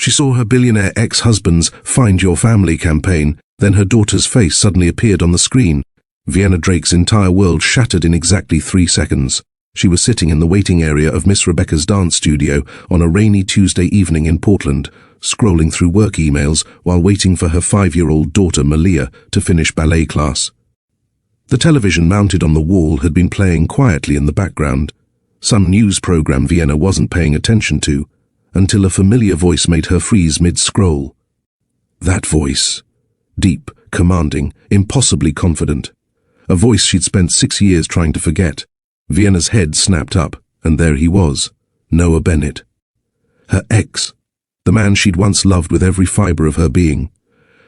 She saw her billionaire ex-husband's Find Your Family campaign, then her daughter's face suddenly appeared on the screen. Vienna Drake's entire world shattered in exactly 3 seconds. She was sitting in the waiting area of Miss Rebecca's dance studio on a rainy Tuesday evening in Portland, scrolling through work emails while waiting for her 5-year-old daughter Malia to finish ballet class. The television mounted on the wall had been playing quietly in the background, some news program Vienna wasn't paying attention to, until a familiar voice made her freeze mid-scroll. That voice. Deep, commanding, impossibly confident. A voice she'd spent 6 years trying to forget. Vienna's head snapped up, and there he was, Noah Bennett. Her ex, the man she'd once loved with every fiber of her being.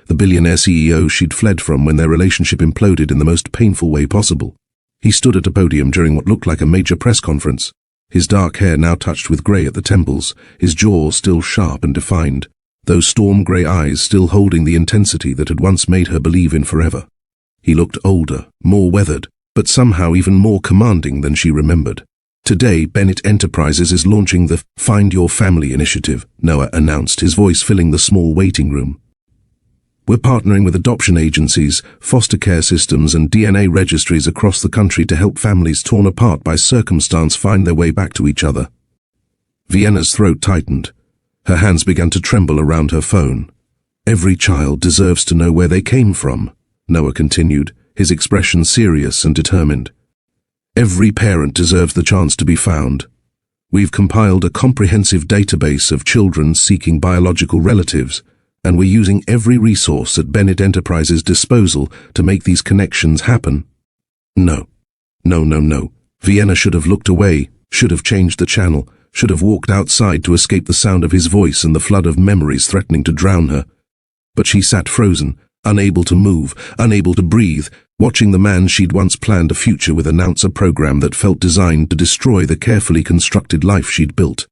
The billionaire CEO she'd fled from when their relationship imploded in the most painful way possible. He stood at a podium during what looked like a major press conference, his dark hair now touched with grey at the temples, his jaw still sharp and defined, those storm-grey eyes still holding the intensity that had once made her believe in forever. He looked older, more weathered, but somehow even more commanding than she remembered. Today, Bennett Enterprises is launching the Find Your Family initiative, Noah announced, his voice filling the small waiting room. We're partnering with adoption agencies, foster care systems and DNA registries across the country to help families torn apart by circumstance find their way back to each other. Vienna's throat tightened. Her hands began to tremble around her phone. Every child deserves to know where they came from, Noah continued, his expression serious and determined. Every parent deserves the chance to be found. We've compiled a comprehensive database of children seeking biological relatives, and we're using every resource at Bennett Enterprises' disposal to make these connections happen. No. Vienna should have looked away, should have changed the channel, should have walked outside to escape the sound of his voice and the flood of memories threatening to drown her. But she sat frozen, unable to move, unable to breathe, watching the man she'd once planned a future with announce a program that felt designed to destroy the carefully constructed life she'd built.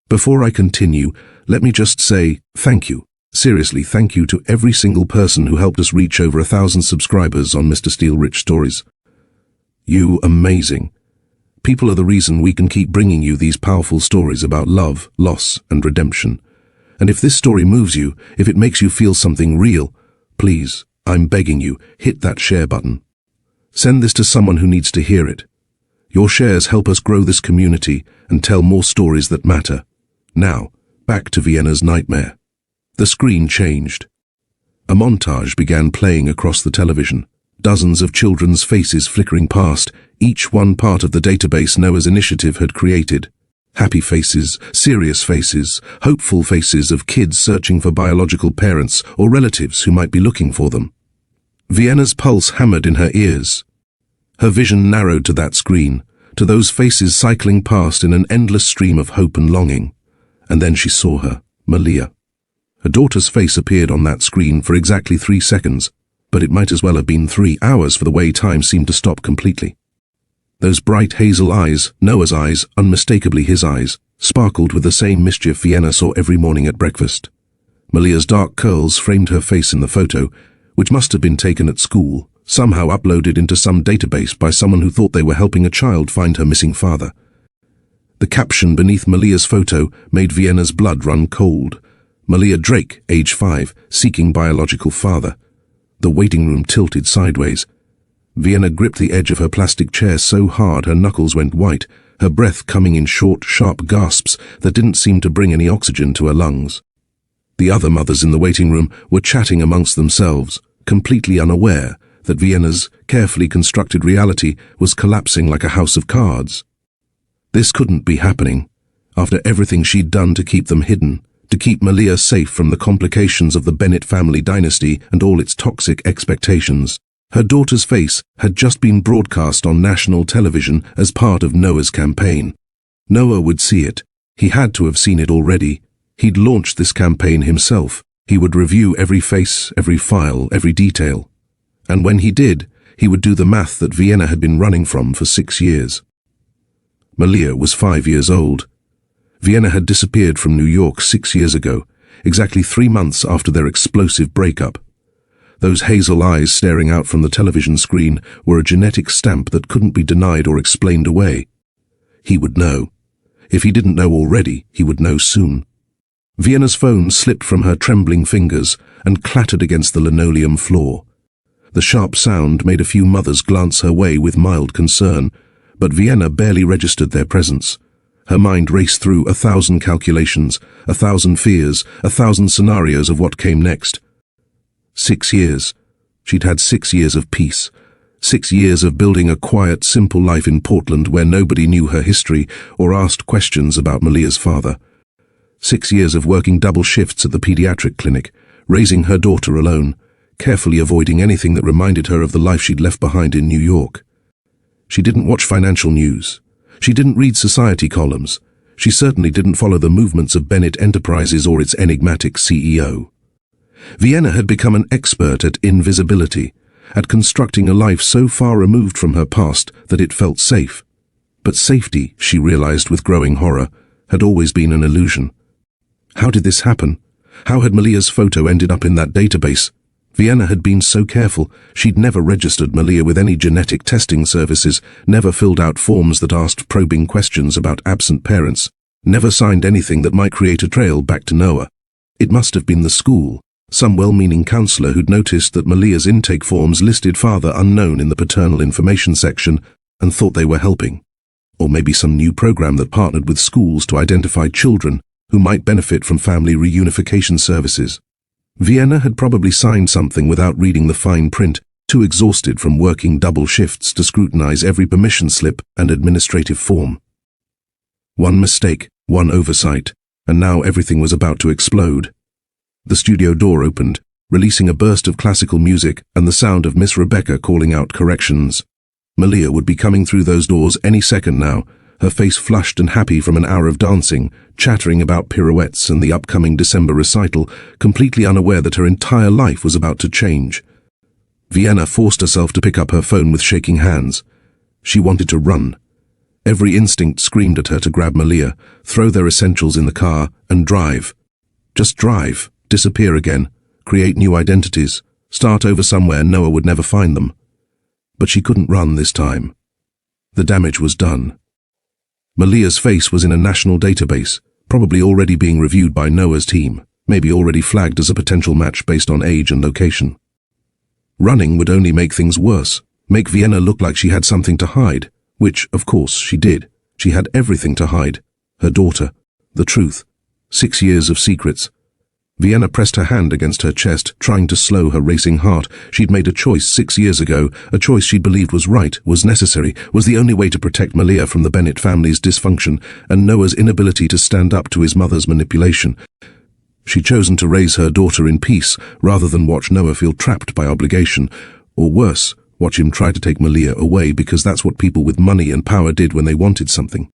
Before I continue, let me just say thank you. Seriously, thank you to every single person who helped us reach over 1,000 subscribers on Mr. Steele Rich Stories. You amazing. People are the reason we can keep bringing you these powerful stories about love, loss, and redemption. And if this story moves you, if it makes you feel something real, please, I'm begging you, hit that share button. Send this to someone who needs to hear it. Your shares help us grow this community and tell more stories that matter. Now, back to Vienna's nightmare. The screen changed. A montage began playing across the television, dozens of children's faces flickering past, each one part of the database Noah's initiative had created. Happy faces, serious faces, hopeful faces of kids searching for biological parents or relatives who might be looking for them. Vienna's pulse hammered in her ears. Her vision narrowed to that screen, to those faces cycling past in an endless stream of hope and longing. And then she saw her, Malia. Her daughter's face appeared on that screen for exactly 3 seconds, but it might as well have been 3 hours for the way time seemed to stop completely. Those bright hazel eyes, Noah's eyes, unmistakably his eyes, sparkled with the same mischief Vienna saw every morning at breakfast. Malia's dark curls framed her face in the photo, which must have been taken at school, somehow uploaded into some database by someone who thought they were helping a child find her missing father. The caption beneath Malia's photo made Vienna's blood run cold. Malia Drake, age 5, seeking biological father. The waiting room tilted sideways. Vienna gripped the edge of her plastic chair so hard her knuckles went white, her breath coming in short, sharp gasps that didn't seem to bring any oxygen to her lungs. The other mothers in the waiting room were chatting amongst themselves, completely unaware that Vienna's carefully constructed reality was collapsing like a house of cards. This couldn't be happening, after everything she'd done to keep them hidden, to keep Malia safe from the complications of the Bennett family dynasty and all its toxic expectations. Her daughter's face had just been broadcast on national television as part of Noah's campaign. Noah would see it. He had to have seen it already. He'd launched this campaign himself. He would review every face, every file, every detail. And when he did, he would do the math that Vienna had been running from for 6 years. Malia was 5 years old. Vienna had disappeared from New York 6 years ago, exactly 3 months after their explosive breakup. Those hazel eyes staring out from the television screen were a genetic stamp that couldn't be denied or explained away. He would know. If he didn't know already, he would know soon. Vienna's phone slipped from her trembling fingers and clattered against the linoleum floor. The sharp sound made a few mothers glance her way with mild concern, but Vienna barely registered their presence. Her mind raced through 1,000 calculations, 1,000 fears, 1,000 scenarios of what came next. 6 years. She'd had 6 years of peace. 6 years of building a quiet, simple life in Portland where nobody knew her history or asked questions about Malia's father. 6 years of working double shifts at the pediatric clinic, raising her daughter alone, carefully avoiding anything that reminded her of the life she'd left behind in New York. She didn't watch financial news. She didn't read society columns. She certainly didn't follow the movements of Bennett Enterprises or its enigmatic CEO. Vienna had become an expert at invisibility, at constructing a life so far removed from her past that it felt safe. But safety, she realized with growing horror, had always been an illusion. How did this happen? How had Malia's photo ended up in that database? Vienna had been so careful. She'd never registered Malia with any genetic testing services, never filled out forms that asked probing questions about absent parents, never signed anything that might create a trail back to Noah. It must have been the school, some well-meaning counselor who'd noticed that Malia's intake forms listed father unknown in the paternal information section and thought they were helping. Or maybe some new program that partnered with schools to identify children who might benefit from family reunification services. Vienna had probably signed something without reading the fine print, too exhausted from working double shifts to scrutinize every permission slip and administrative form. One mistake, one oversight, and now everything was about to explode. The studio door opened, releasing a burst of classical music and the sound of Miss Rebecca calling out corrections. Malia would be coming through those doors any second now, her face flushed and happy from an hour of dancing, chattering about pirouettes and the upcoming December recital, completely unaware that her entire life was about to change. Vienna forced herself to pick up her phone with shaking hands. She wanted to run. Every instinct screamed at her to grab Malia, throw their essentials in the car, and drive. Just drive, disappear again, create new identities, start over somewhere Noah would never find them. But she couldn't run this time. The damage was done. Malia's face was in a national database, probably already being reviewed by Noah's team, maybe already flagged as a potential match based on age and location. Running would only make things worse, make Vienna look like she had something to hide, which, of course, she did. She had everything to hide. Her daughter, the truth, 6 years of secrets. Vienna pressed her hand against her chest, trying to slow her racing heart. She'd made a choice 6 years ago, a choice she'd believed was right, was necessary, was the only way to protect Malia from the Bennett family's dysfunction and Noah's inability to stand up to his mother's manipulation. She'd chosen to raise her daughter in peace, rather than watch Noah feel trapped by obligation, or worse, watch him try to take Malia away because that's what people with money and power did when they wanted something.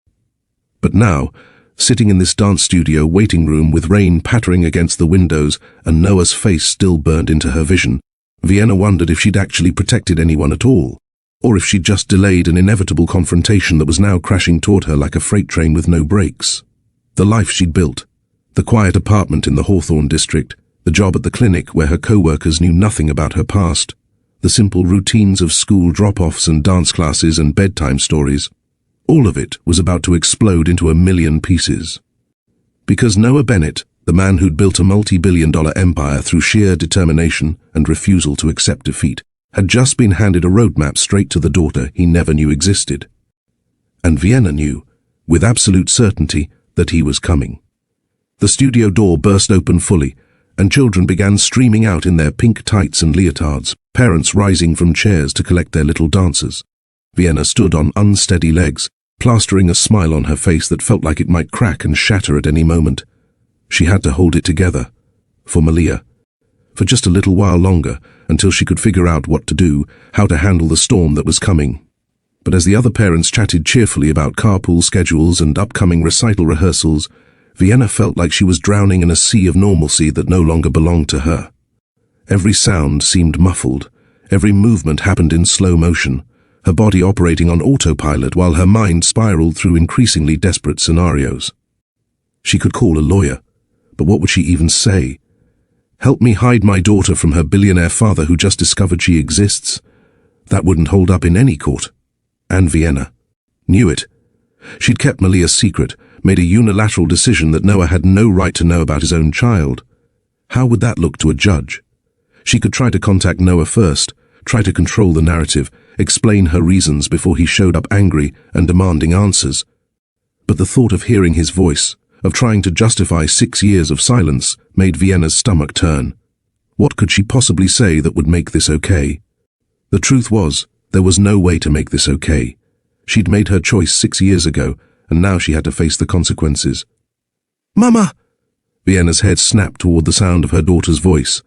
But now, sitting in this dance studio waiting room with rain pattering against the windows and Noah's face still burned into her vision, Vienna wondered if she'd actually protected anyone at all, or if she'd just delayed an inevitable confrontation that was now crashing toward her like a freight train with no brakes. The life she'd built, the quiet apartment in the Hawthorne district, the job at the clinic where her co-workers knew nothing about her past, the simple routines of school drop-offs and dance classes and bedtime stories, all of it was about to explode into a million pieces. Because Noah Bennett, the man who'd built a multi-billion-dollar empire through sheer determination and refusal to accept defeat, had just been handed a roadmap straight to the daughter he never knew existed. And Vienna knew, with absolute certainty, that he was coming. The studio door burst open fully, and children began streaming out in their pink tights and leotards, parents rising from chairs to collect their little dancers. Vienna stood on unsteady legs, plastering a smile on her face that felt like it might crack and shatter at any moment. She had to hold it together. For Malia. For just a little while longer, until she could figure out what to do, how to handle the storm that was coming. But as the other parents chatted cheerfully about carpool schedules and upcoming recital rehearsals, Vienna felt like she was drowning in a sea of normalcy that no longer belonged to her. Every sound seemed muffled. Every movement happened in slow motion, her body operating on autopilot while her mind spiraled through increasingly desperate scenarios. She could call a lawyer, but what would she even say? Help me hide my daughter from her billionaire father who just discovered she exists? That wouldn't hold up in any court. And Vienna knew it. She'd kept Malia's secret, made a unilateral decision that Noah had no right to know about his own child. How would that look to a judge? She could try to contact Noah first, try to control the narrative, explain her reasons before he showed up angry and demanding answers. But the thought of hearing his voice, of trying to justify 6 years of silence, made Vienna's stomach turn. What could she possibly say that would make this okay? The truth was, there was no way to make this okay. She'd made her choice 6 years ago, and now she had to face the consequences. "Mama!" Vienna's head snapped toward the sound of her daughter's voice.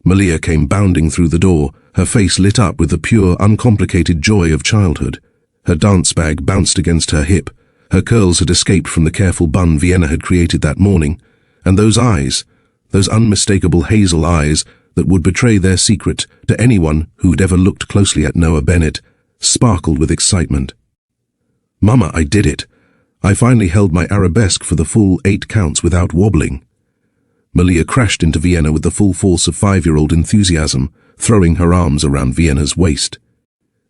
Malia came bounding through the door, her face lit up with the pure, uncomplicated joy of childhood. Her dance bag bounced against her hip. Her curls had escaped from the careful bun Vienna had created that morning, and those eyes, those unmistakable hazel eyes that would betray their secret to anyone who'd ever looked closely at Noah Bennett, sparkled with excitement. "Mama, I did it. I finally held my arabesque for the full 8 counts without wobbling." Malia crashed into Vienna with the full force of 5-year-old enthusiasm, throwing her arms around Vienna's waist.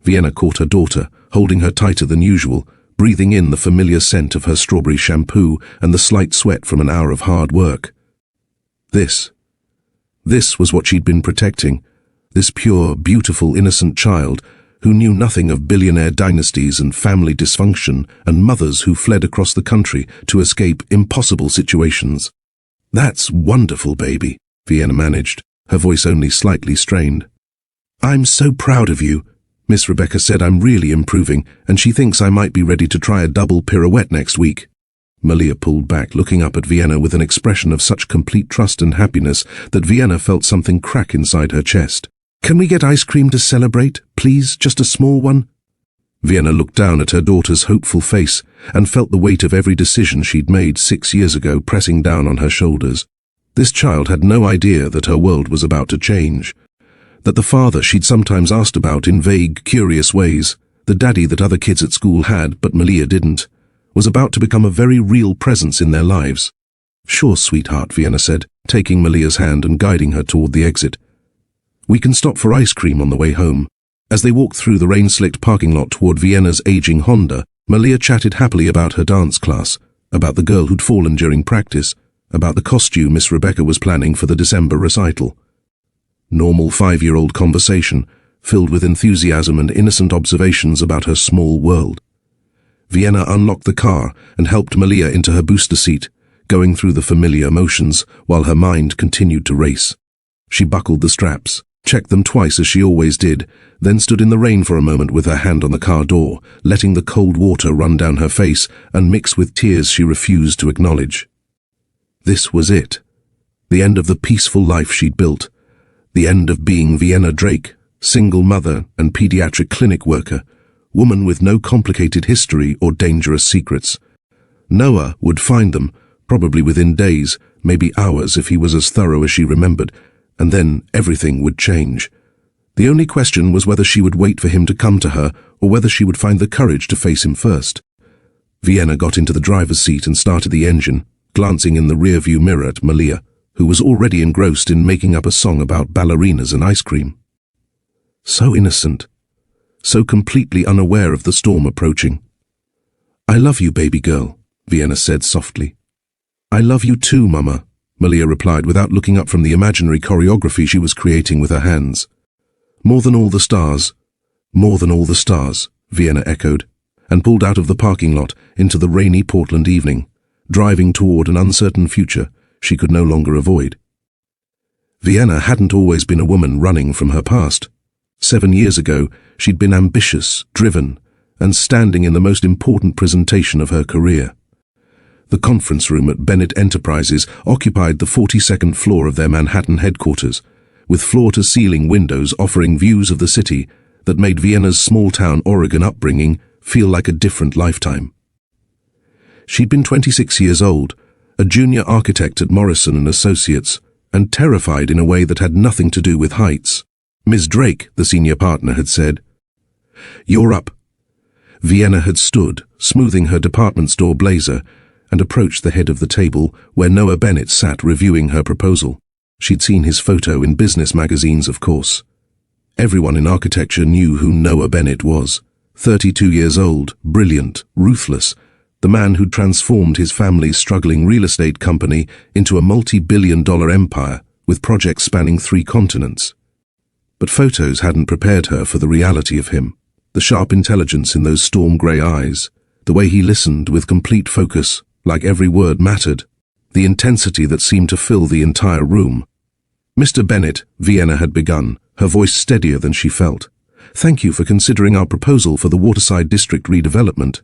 Vienna caught her daughter, holding her tighter than usual, breathing in the familiar scent of her strawberry shampoo and the slight sweat from an hour of hard work. This was what she'd been protecting, this pure, beautiful, innocent child who knew nothing of billionaire dynasties and family dysfunction and mothers who fled across the country to escape impossible situations. "That's wonderful, baby," Vienna managed, her voice only slightly strained. "I'm so proud of you. Miss Rebecca said I'm really improving, and she thinks I might be ready to try a double pirouette next week." Malia pulled back, looking up at Vienna with an expression of such complete trust and happiness that Vienna felt something crack inside her chest. "Can we get ice cream to celebrate, please? Just a small one?" Vienna looked down at her daughter's hopeful face and felt the weight of every decision she'd made 6 years ago pressing down on her shoulders. This child had no idea that her world was about to change, that the father she'd sometimes asked about in vague, curious ways, the daddy that other kids at school had but Malia didn't, was about to become a very real presence in their lives. "Sure, sweetheart," Vienna said, taking Malia's hand and guiding her toward the exit. "We can stop for ice cream on the way home." As they walked through the rain-slicked parking lot toward Vienna's aging Honda, Malia chatted happily about her dance class, about the girl who'd fallen during practice, about the costume Miss Rebecca was planning for the December recital. Normal 5-year-old conversation, filled with enthusiasm and innocent observations about her small world. Vienna unlocked the car and helped Malia into her booster seat, going through the familiar motions while her mind continued to race. She buckled the straps, checked them twice as she always did, then stood in the rain for a moment with her hand on the car door, letting the cold water run down her face and mix with tears she refused to acknowledge. This was it. The end of the peaceful life she'd built. The end of being Vienna Drake, single mother and pediatric clinic worker, woman with no complicated history or dangerous secrets. Noah would find them, probably within days, maybe hours if he was as thorough as she remembered, and then everything would change. The only question was whether she would wait for him to come to her or whether she would find the courage to face him first. Vienna got into the driver's seat and started the engine, glancing in the rearview mirror at Malia, who was already engrossed in making up a song about ballerinas and ice cream. So innocent, so completely unaware of the storm approaching. "I love you, baby girl," Vienna said softly. "I love you too, Mama," Malia replied without looking up from the imaginary choreography she was creating with her hands. "More than all the stars, more than all the stars," Vienna echoed, and pulled out of the parking lot into the rainy Portland evening, driving toward an uncertain future she could no longer avoid. Vienna hadn't always been a woman running from her past. 7 years ago, she'd been ambitious, driven, and standing in the most important presentation of her career. The conference room at Bennett Enterprises occupied the 42nd floor of their Manhattan headquarters, with floor-to-ceiling windows offering views of the city that made Vienna's small-town Oregon upbringing feel like a different lifetime. She'd been 26 years old, a junior architect at Morrison & Associates, and terrified in a way that had nothing to do with heights. "Ms. Drake," the senior partner had said. "You're up." Vienna had stood, smoothing her department store blazer, and approached the head of the table where Noah Bennett sat reviewing her proposal. She'd seen his photo in business magazines, of course. Everyone in architecture knew who Noah Bennett was. 32 years old, brilliant, ruthless, the man who'd transformed his family's struggling real estate company into a multi-billion-dollar empire with projects spanning 3 continents. But photos hadn't prepared her for the reality of him, the sharp intelligence in those storm-grey eyes, the way he listened with complete focus, like every word mattered, the intensity that seemed to fill the entire room. "Mr. Bennett," Vienna had begun, her voice steadier than she felt. "Thank you for considering our proposal for the Waterside District redevelopment."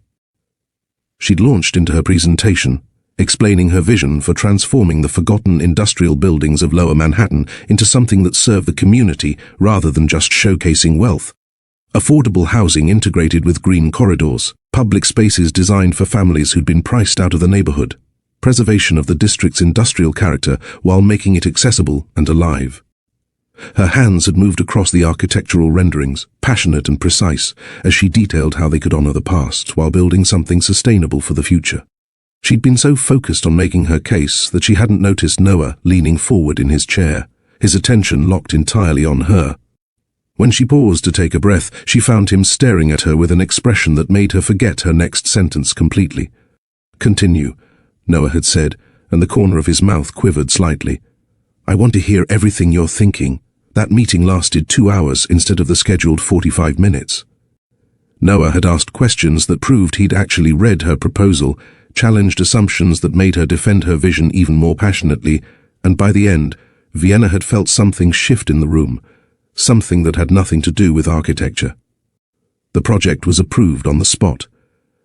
She'd launched into her presentation, explaining her vision for transforming the forgotten industrial buildings of Lower Manhattan into something that served the community rather than just showcasing wealth. Affordable housing integrated with green corridors, public spaces designed for families who'd been priced out of the neighborhood, preservation of the district's industrial character while making it accessible and alive. Her hands had moved across the architectural renderings, passionate and precise, as she detailed how they could honor the past while building something sustainable for the future. She'd been so focused on making her case that she hadn't noticed Noah leaning forward in his chair, his attention locked entirely on her. When she paused to take a breath, she found him staring at her with an expression that made her forget her next sentence completely. "Continue," Noah had said, and the corner of his mouth quivered slightly. "I want to hear everything you're thinking. That meeting lasted 2 hours instead of the scheduled 45 minutes. Noah had asked questions that proved he'd actually read her proposal, challenged assumptions that made her defend her vision even more passionately, and by the end, Vienna had felt something shift in the room, something that had nothing to do with architecture. The project was approved on the spot,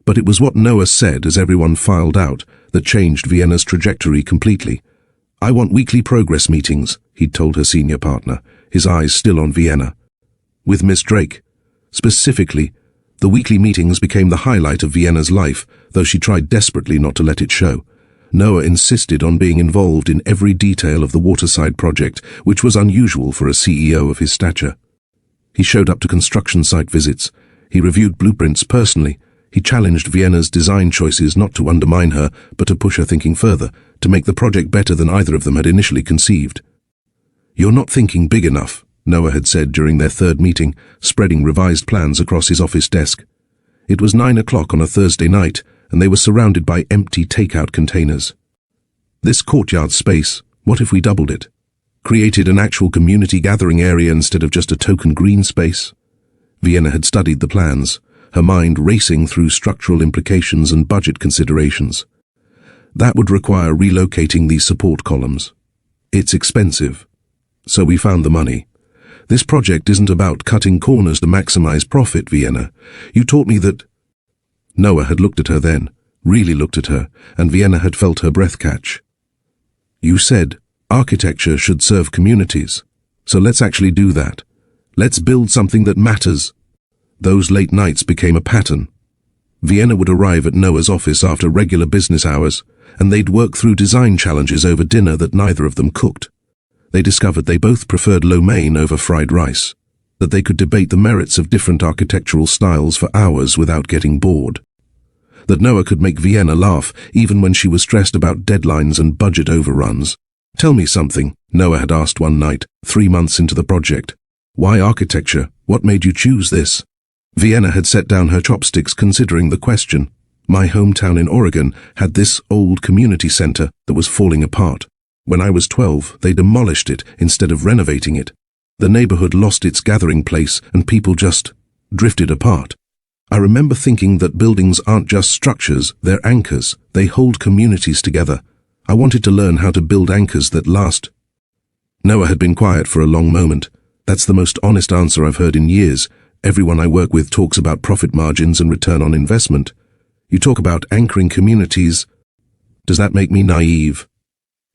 but it was what Noah said as everyone filed out that changed Vienna's trajectory completely. "I want weekly progress meetings," he'd told her senior partner, his eyes still on Vienna. With Miss Drake. Specifically, the weekly meetings became the highlight of Vienna's life, though she tried desperately not to let it show. Noah insisted on being involved in every detail of the Waterside project, which was unusual for a CEO of his stature. He showed up to construction site visits. He reviewed blueprints personally. He challenged Vienna's design choices not to undermine her, but to push her thinking further, to make the project better than either of them had initially conceived. "You're not thinking big enough," Noah had said during their 3rd meeting, spreading revised plans across his office desk. It was 9 o'clock on a Thursday night, and they were surrounded by empty takeout containers. "This courtyard space, what if we doubled it? Created an actual community gathering area instead of just a token green space?" Vienna had studied the plans, her mind racing through structural implications and budget considerations. That would require relocating these support columns. It's expensive. So we found the money. "This project isn't about cutting corners to maximize profit, Vienna. You taught me that—" Noah had looked at her then, really looked at her, and Vienna had felt her breath catch. "You said architecture should serve communities. So let's actually do that. Let's build something that matters." Those late nights became a pattern. Vienna would arrive at Noah's office after regular business hours, and they'd work through design challenges over dinner that neither of them cooked. They discovered they both preferred lo mein over fried rice, that they could debate the merits of different architectural styles for hours without getting bored. That Noah could make Vienna laugh even when she was stressed about deadlines and budget overruns. "Tell me something," Noah had asked one night, 3 months into the project. "Why architecture? What made you choose this?" Vienna had set down her chopsticks considering the question. "My hometown in Oregon had this old community center that was falling apart. When I was 12, they demolished it instead of renovating it. The neighborhood lost its gathering place and people just drifted apart. I remember thinking that buildings aren't just structures, they're anchors. They hold communities together. I wanted to learn how to build anchors that last." Noah had been quiet for a long moment. "That's the most honest answer I've heard in years. Everyone I work with talks about profit margins and return on investment. You talk about anchoring communities. Does that make me naive?"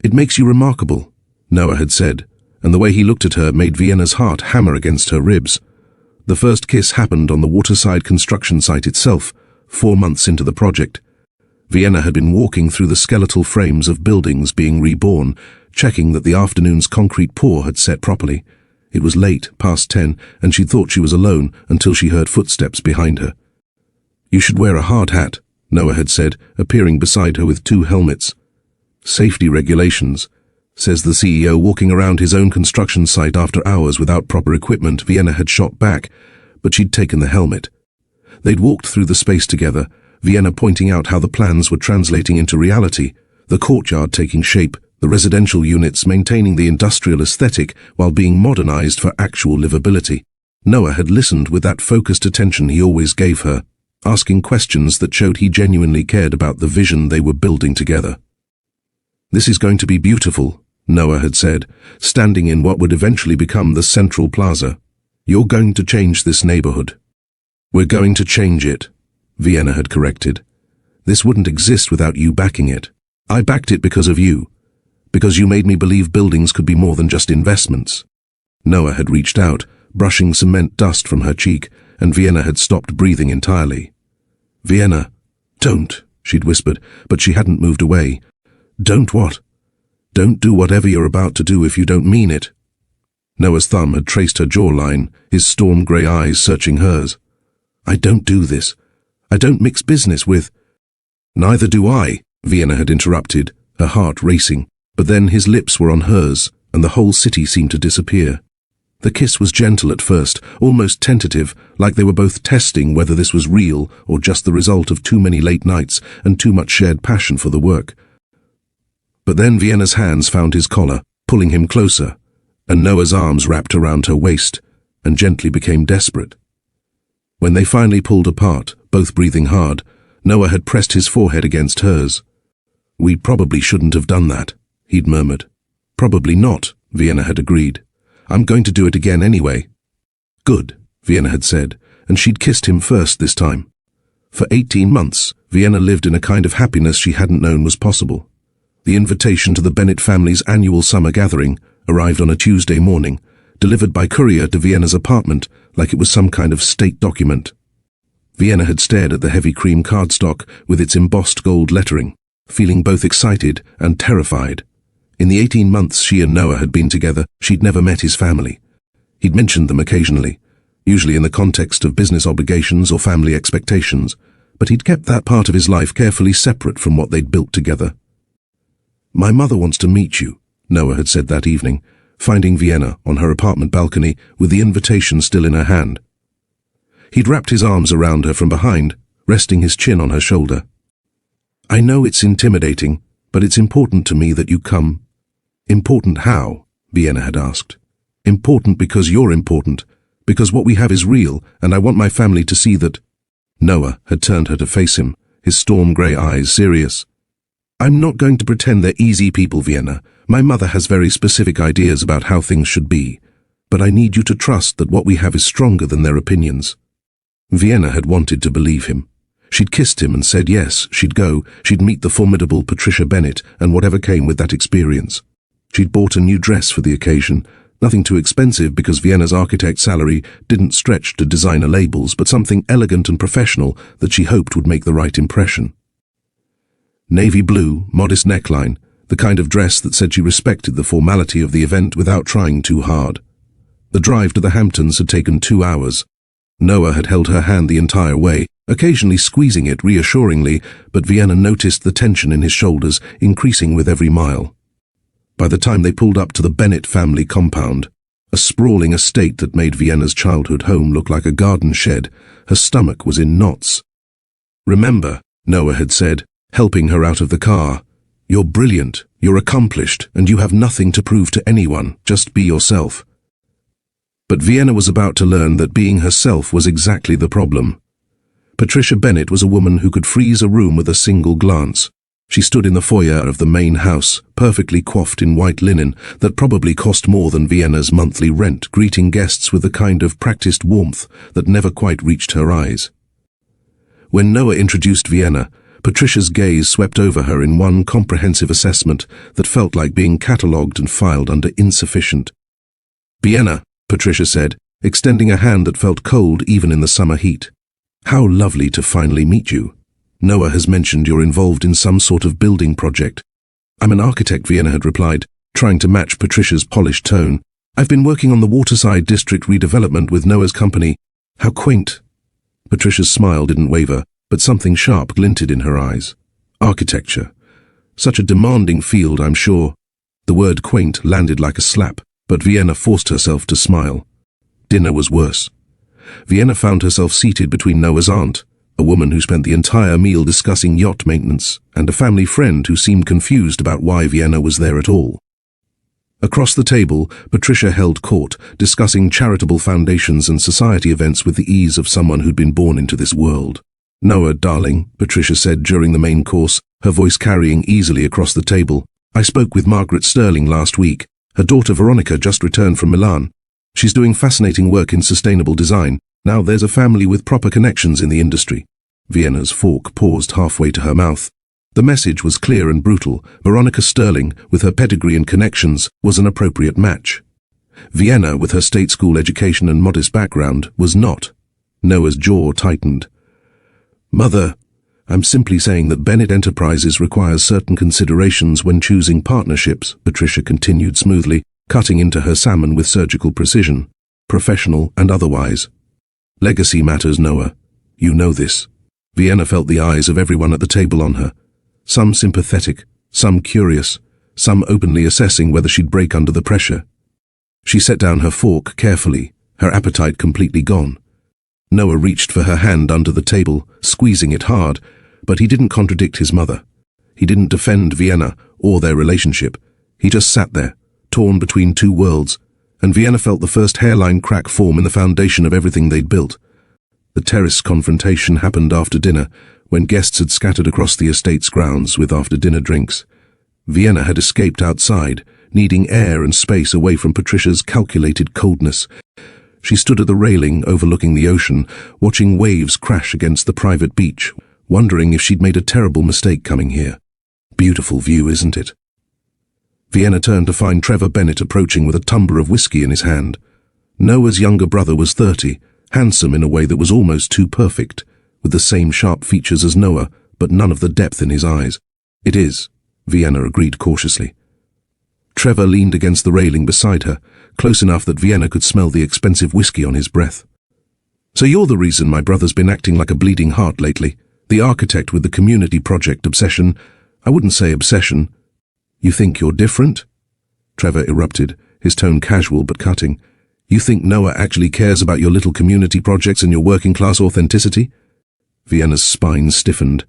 "It makes you remarkable," Noah had said, and the way he looked at her made Vienna's heart hammer against her ribs. The first kiss happened on the Waterside construction site itself, 4 months into the project. Vienna had been walking through the skeletal frames of buildings being reborn, checking that the afternoon's concrete pour had set properly. It was late, past 10, and she thought she was alone until she heard footsteps behind her. "You should wear a hard hat," Noah had said, appearing beside her with 2 helmets. "Safety regulations," says the CEO walking around his own construction site after hours without proper equipment. Vienna had shot back, but she'd taken the helmet. They'd walked through the space together, Vienna pointing out how the plans were translating into reality, the courtyard taking shape, the residential units maintaining the industrial aesthetic while being modernized for actual livability. Noah had listened with that focused attention he always gave her, asking questions that showed he genuinely cared about the vision they were building together. "This is going to be beautiful," Noah had said, standing in what would eventually become the Central Plaza. "You're going to change this neighborhood." "We're going to change it," Vienna had corrected. "This wouldn't exist without you backing it. I backed it because of you. Because you made me believe buildings could be more than just investments." Noah had reached out, brushing cement dust from her cheek, and Vienna had stopped breathing entirely. "Vienna, don't," she'd whispered, but she hadn't moved away. "Don't what?" "Don't do whatever you're about to do if you don't mean it." Noah's thumb had traced her jawline, his storm grey eyes searching hers. "I don't do this. I don't mix business with—" "Neither do I," Vienna had interrupted, her heart racing, but then his lips were on hers, and the whole city seemed to disappear. The kiss was gentle at first, almost tentative, like they were both testing whether this was real or just the result of too many late nights and too much shared passion for the work. But then Vienna's hands found his collar, pulling him closer, and Noah's arms wrapped around her waist and gently became desperate. When they finally pulled apart, both breathing hard, Noah had pressed his forehead against hers. "We probably shouldn't have done that," he'd murmured. "Probably not," Vienna had agreed. "I'm going to do it again anyway." "Good," Vienna had said, and she'd kissed him first this time. For 18 months, Vienna lived in a kind of happiness she hadn't known was possible. The invitation to the Bennett family's annual summer gathering arrived on a Tuesday morning, delivered by courier to Vienna's apartment like it was some kind of state document. Vienna had stared at the heavy cream cardstock with its embossed gold lettering, feeling both excited and terrified. In the 18 months she and Noah had been together, she'd never met his family. He'd mentioned them occasionally, usually in the context of business obligations or family expectations, but he'd kept that part of his life carefully separate from what they'd built together. "My mother wants to meet you," Noah had said that evening, finding Vienna on her apartment balcony with the invitation still in her hand. He'd wrapped his arms around her from behind, resting his chin on her shoulder. "I know it's intimidating, but it's important to me that you come." "Important how?" Vienna had asked. "Important because you're important, because what we have is real, and I want my family to see that—" Noah had turned her to face him, his storm grey eyes serious. "I'm not going to pretend they're easy people, Vienna. My mother has very specific ideas about how things should be, but I need you to trust that what we have is stronger than their opinions." Vienna had wanted to believe him. She'd kissed him and said yes, she'd go, she'd meet the formidable Patricia Bennett and whatever came with that experience. She'd bought a new dress for the occasion, nothing too expensive because Vienna's architect salary didn't stretch to designer labels, but something elegant and professional that she hoped would make the right impression. Navy blue, modest neckline, the kind of dress that said she respected the formality of the event without trying too hard. The drive to the Hamptons had taken 2 hours. Noah had held her hand the entire way, occasionally squeezing it reassuringly, but Vienna noticed the tension in his shoulders increasing with every mile. By the time they pulled up to the Bennett family compound, a sprawling estate that made Vienna's childhood home look like a garden shed, her stomach was in knots. "Remember," Noah had said, helping her out of the car, "you're brilliant, you're accomplished, and you have nothing to prove to anyone, just be yourself." But Vienna was about to learn that being herself was exactly the problem. Patricia Bennett was a woman who could freeze a room with a single glance. She stood in the foyer of the main house, perfectly coiffed in white linen that probably cost more than Vienna's monthly rent, greeting guests with a kind of practiced warmth that never quite reached her eyes. When Noah introduced Vienna, Patricia's gaze swept over her in one comprehensive assessment that felt like being catalogued and filed under insufficient. "Vienna," Patricia said, extending a hand that felt cold even in the summer heat. "How lovely to finally meet you. Noah has mentioned you're involved in some sort of building project." "I'm an architect," Vienna had replied, trying to match Patricia's polished tone. "I've been working on the Waterside District redevelopment with Noah's company." "How quaint." Patricia's smile didn't waver, but something sharp glinted in her eyes. "Architecture. Such a demanding field, I'm sure." The word quaint landed like a slap, but Vienna forced herself to smile. Dinner was worse. Vienna found herself seated between Noah's aunt, a woman who spent the entire meal discussing yacht maintenance, and a family friend who seemed confused about why Vienna was there at all. Across the table, Patricia held court, discussing charitable foundations and society events with the ease of someone who'd been born into this world. "Noah, darling," Patricia said during the main course, her voice carrying easily across the table. "I spoke with Margaret Sterling last week. Her daughter Veronica just returned from Milan. She's doing fascinating work in sustainable design. Now there's a family with proper connections in the industry." Vienna's fork paused halfway to her mouth. The message was clear and brutal. Veronica Sterling, with her pedigree and connections, was an appropriate match. Vienna, with her state school education and modest background, was not. Noah's jaw tightened. "Mother, I'm simply saying that Bennett Enterprises requires certain considerations when choosing partnerships," Patricia continued smoothly, cutting into her salmon with surgical precision, professional and otherwise. "Legacy matters, Noah. You know this." Vienna felt the eyes of everyone at the table on her. Some sympathetic, some curious, some openly assessing whether she'd break under the pressure. She set down her fork carefully, her appetite completely gone. Noah reached for her hand under the table, squeezing it hard, but he didn't contradict his mother. He didn't defend Vienna or their relationship. He just sat there, torn between two worlds, and Vienna felt the first hairline crack form in the foundation of everything they'd built. The terrace confrontation happened after dinner, when guests had scattered across the estate's grounds with after-dinner drinks. Vienna had escaped outside, needing air and space away from Patricia's calculated coldness. She stood at the railing overlooking the ocean, watching waves crash against the private beach, wondering if she'd made a terrible mistake coming here. Beautiful view, isn't it? Vienna turned to find Trevor Bennett approaching with a tumbler of whiskey in his hand. Noah's younger brother was 30, handsome in a way that was almost too perfect, with the same sharp features as Noah, but none of the depth in his eyes. "It is," Vienna agreed cautiously. Trevor leaned against the railing beside her, close enough that Vienna could smell the expensive whiskey on his breath. "So you're the reason my brother's been acting like a bleeding heart lately, the architect with the community project obsession. I wouldn't say obsession. You think you're different?" Trevor erupted, his tone casual but cutting. "You think Noah actually cares about your little community projects and your working-class authenticity?" Vienna's spine stiffened.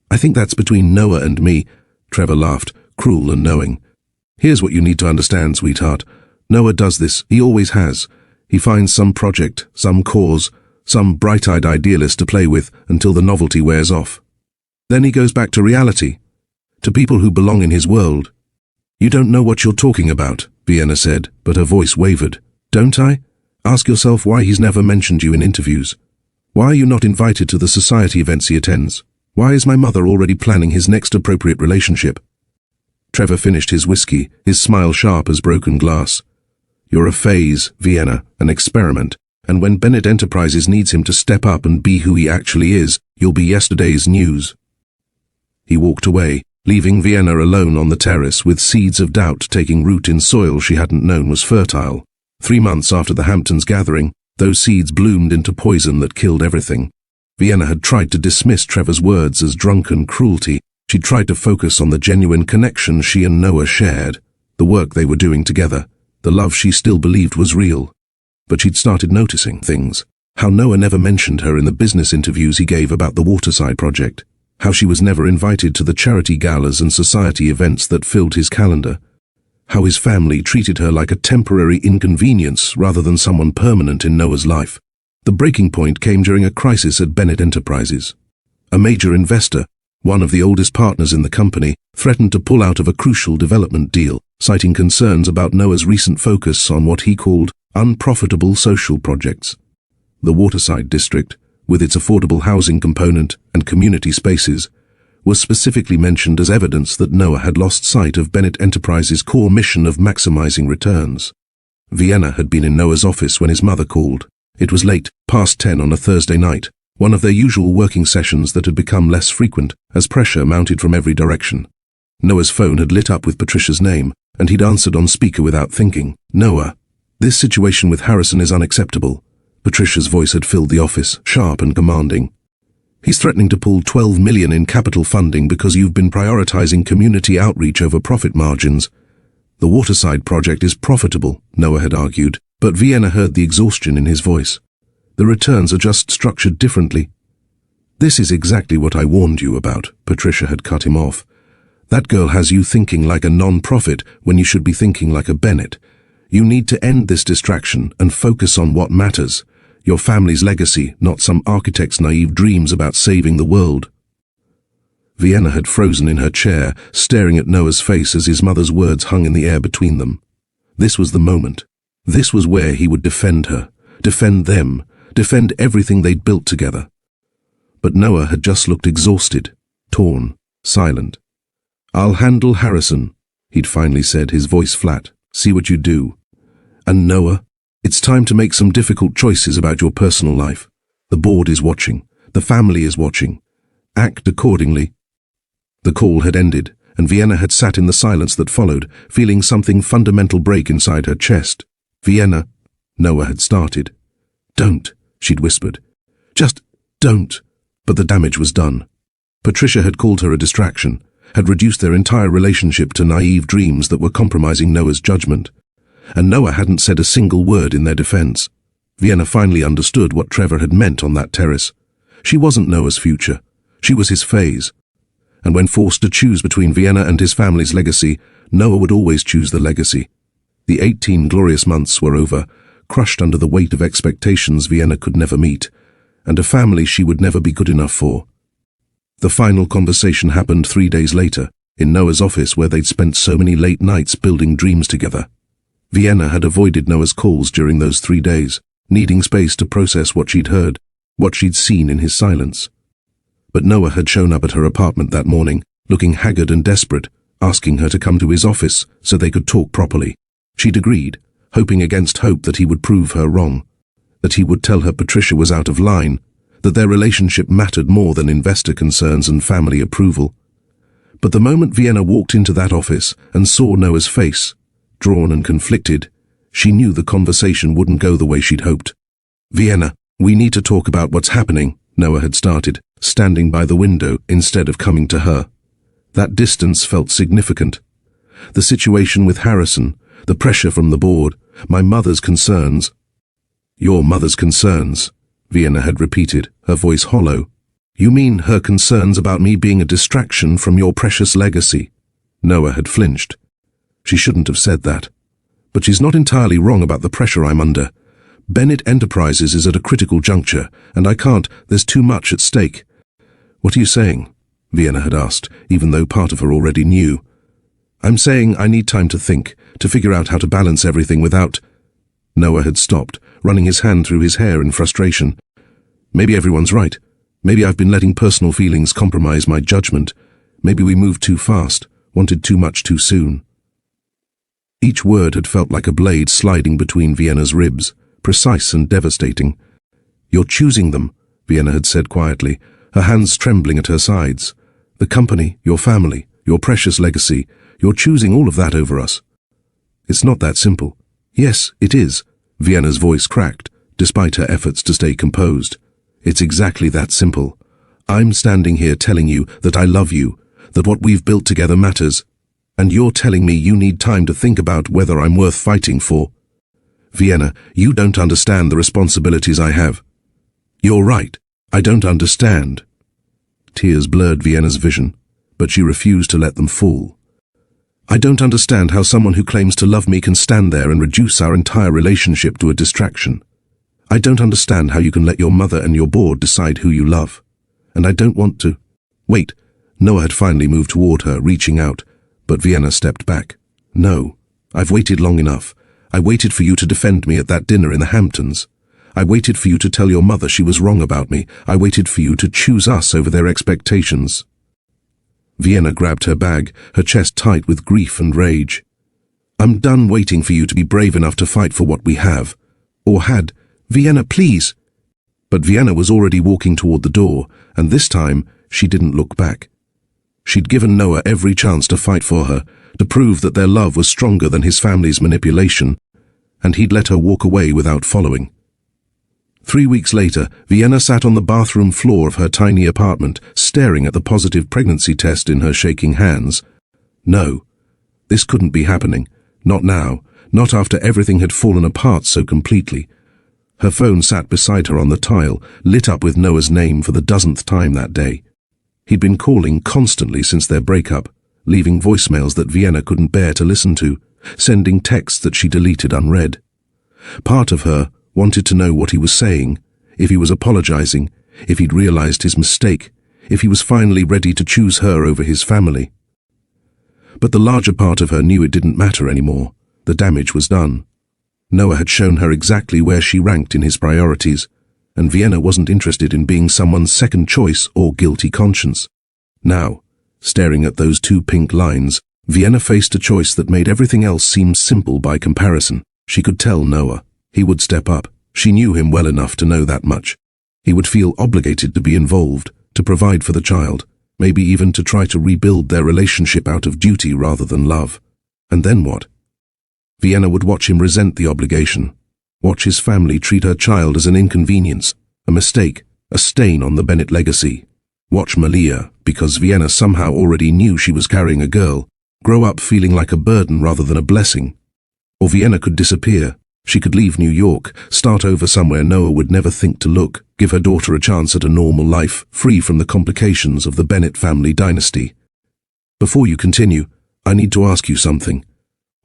"I think that's between Noah and me," Trevor laughed, cruel and knowing. "Here's what you need to understand, sweetheart. Noah does this, he always has. He finds some project, some cause, some bright-eyed idealist to play with until the novelty wears off. Then he goes back to reality, to people who belong in his world." "You don't know what you're talking about," Vienna said, but her voice wavered. "Don't I? Ask yourself why he's never mentioned you in interviews. Why are you not invited to the society events he attends? Why is my mother already planning his next appropriate relationship?" Trevor finished his whiskey, his smile sharp as broken glass. "You're a phase, Vienna, an experiment, and when Bennett Enterprises needs him to step up and be who he actually is, you'll be yesterday's news." He walked away, leaving Vienna alone on the terrace with seeds of doubt taking root in soil she hadn't known was fertile. 3 months after the Hamptons gathering, those seeds bloomed into poison that killed everything. Vienna had tried to dismiss Trevor's words as drunken cruelty. She'd tried to focus on the genuine connection she and Noah shared, the work they were doing together, the love she still believed was real. But she'd started noticing things. How Noah never mentioned her in the business interviews he gave about the Waterside project. How she was never invited to the charity galas and society events that filled his calendar. How his family treated her like a temporary inconvenience rather than someone permanent in Noah's life. The breaking point came during a crisis at Bennett Enterprises. A major investor, one of the oldest partners in the company, threatened to pull out of a crucial development deal, citing concerns about Noah's recent focus on what he called unprofitable social projects. The Waterside district, with its affordable housing component and community spaces, was specifically mentioned as evidence that Noah had lost sight of Bennett Enterprises' core mission of maximizing returns. Vienna had been in Noah's office when his mother called. It was late, past 10 on a Thursday night, one of their usual working sessions that had become less frequent as pressure mounted from every direction. Noah's phone had lit up with Patricia's name, and he'd answered on speaker without thinking. "Noah, this situation with Harrison is unacceptable." Patricia's voice had filled the office, sharp and commanding. "He's threatening to pull $12 million in capital funding because you've been prioritizing community outreach over profit margins. The Waterside project is profitable," Noah had argued, but Vienna heard the exhaustion in his voice. "The returns are just structured differently." "This is exactly what I warned you about," Patricia had cut him off. "That girl has you thinking like a non-profit when you should be thinking like a Bennett. You need to end this distraction and focus on what matters. Your family's legacy, not some architect's naive dreams about saving the world." Vienna had frozen in her chair, staring at Noah's face as his mother's words hung in the air between them. This was the moment. This was where he would defend her, defend them, defend everything they'd built together. But Noah had just looked exhausted, torn, silent. "I'll handle Harrison," he'd finally said, his voice flat. "See what you do. And Noah, it's time to make some difficult choices about your personal life. The board is watching. The family is watching. Act accordingly." The call had ended, and Vienna had sat in the silence that followed, feeling something fundamental break inside her chest. "Vienna," Noah had started. "Don't," she'd whispered. "Just don't." But the damage was done. Patricia had called her a distraction, had reduced their entire relationship to naive dreams that were compromising Noah's judgment. And Noah hadn't said a single word in their defense. Vienna finally understood what Trevor had meant on that terrace. She wasn't Noah's future. She was his phase. And when forced to choose between Vienna and his family's legacy, Noah would always choose the legacy. The 18 glorious months were over, crushed under the weight of expectations Vienna could never meet, and a family she would never be good enough for. The final conversation happened 3 days later, in Noah's office where they'd spent so many late nights building dreams together. Vienna had avoided Noah's calls during those 3 days, needing space to process what she'd heard, what she'd seen in his silence. But Noah had shown up at her apartment that morning, looking haggard and desperate, asking her to come to his office so they could talk properly. She'd agreed, hoping against hope that he would prove her wrong, that he would tell her Patricia was out of line, that their relationship mattered more than investor concerns and family approval. But the moment Vienna walked into that office and saw Noah's face, drawn and conflicted, she knew the conversation wouldn't go the way she'd hoped. "Vienna, we need to talk about what's happening," Noah had started, standing by the window instead of coming to her. That distance felt significant. The situation with Harrison, the pressure from the board, my mother's concerns. "Your mother's concerns," Vienna had repeated, her voice hollow. "You mean her concerns about me being a distraction from your precious legacy?" Noah had flinched. She shouldn't have said that. But she's not entirely wrong about the pressure I'm under. Bennett Enterprises is at a critical juncture, and there's too much at stake. "What are you saying?" Vienna had asked, even though part of her already knew. "I'm saying I need time to think, to figure out how to balance everything without—" Noah had stopped, running his hand through his hair in frustration. "Maybe everyone's right. Maybe I've been letting personal feelings compromise my judgment. Maybe we moved too fast, wanted too much too soon." Each word had felt like a blade sliding between Vienna's ribs, precise and devastating. "You're choosing them," Vienna had said quietly, her hands trembling at her sides. "The company, your family, your precious legacy, you're choosing all of that over us." "It's not that simple." "Yes, it is," Vienna's voice cracked, despite her efforts to stay composed. "It's exactly that simple. I'm standing here telling you that I love you, that what we've built together matters, and you're telling me you need time to think about whether I'm worth fighting for. Vienna, you don't understand the responsibilities I have." "You're right. I don't understand." Tears blurred Vienna's vision, but she refused to let them fall. "I don't understand how someone who claims to love me can stand there and reduce our entire relationship to a distraction. I don't understand how you can let your mother and your board decide who you love. And I don't want to—" "Wait." Noah had finally moved toward her, reaching out, but Vienna stepped back. "No, I've waited long enough. I waited for you to defend me at that dinner in the Hamptons. I waited for you to tell your mother she was wrong about me. I waited for you to choose us over their expectations." Vienna grabbed her bag, her chest tight with grief and rage. "I'm done waiting for you to be brave enough to fight for what we have. Or had. Vienna, please." But Vienna was already walking toward the door, and this time she didn't look back. She'd given Noah every chance to fight for her, to prove that their love was stronger than his family's manipulation, and he'd let her walk away without following. 3 weeks later, Vienna sat on the bathroom floor of her tiny apartment, staring at the positive pregnancy test in her shaking hands. No, this couldn't be happening. Not now, not after everything had fallen apart so completely. Her phone sat beside her on the tile, lit up with Noah's name for the dozenth time that day. He'd been calling constantly since their breakup, leaving voicemails that Vienna couldn't bear to listen to, sending texts that she deleted unread. Part of her wanted to know what he was saying, if he was apologizing, if he'd realized his mistake, if he was finally ready to choose her over his family. But the larger part of her knew it didn't matter anymore. The damage was done. Noah had shown her exactly where she ranked in his priorities, and Vienna wasn't interested in being someone's second choice or guilty conscience. Now, staring at those two pink lines, Vienna faced a choice that made everything else seem simple by comparison. She could tell Noah. He would step up. She knew him well enough to know that much. He would feel obligated to be involved, to provide for the child, maybe even to try to rebuild their relationship out of duty rather than love. And then what? Vienna would watch him resent the obligation, watch his family treat her child as an inconvenience, a mistake, a stain on the Bennett legacy. Watch Malia, because Vienna somehow already knew she was carrying a girl, grow up feeling like a burden rather than a blessing. Or Vienna could disappear. She could leave New York, start over somewhere Noah would never think to look, give her daughter a chance at a normal life, free from the complications of the Bennett family dynasty. Before you continue, I need to ask you something.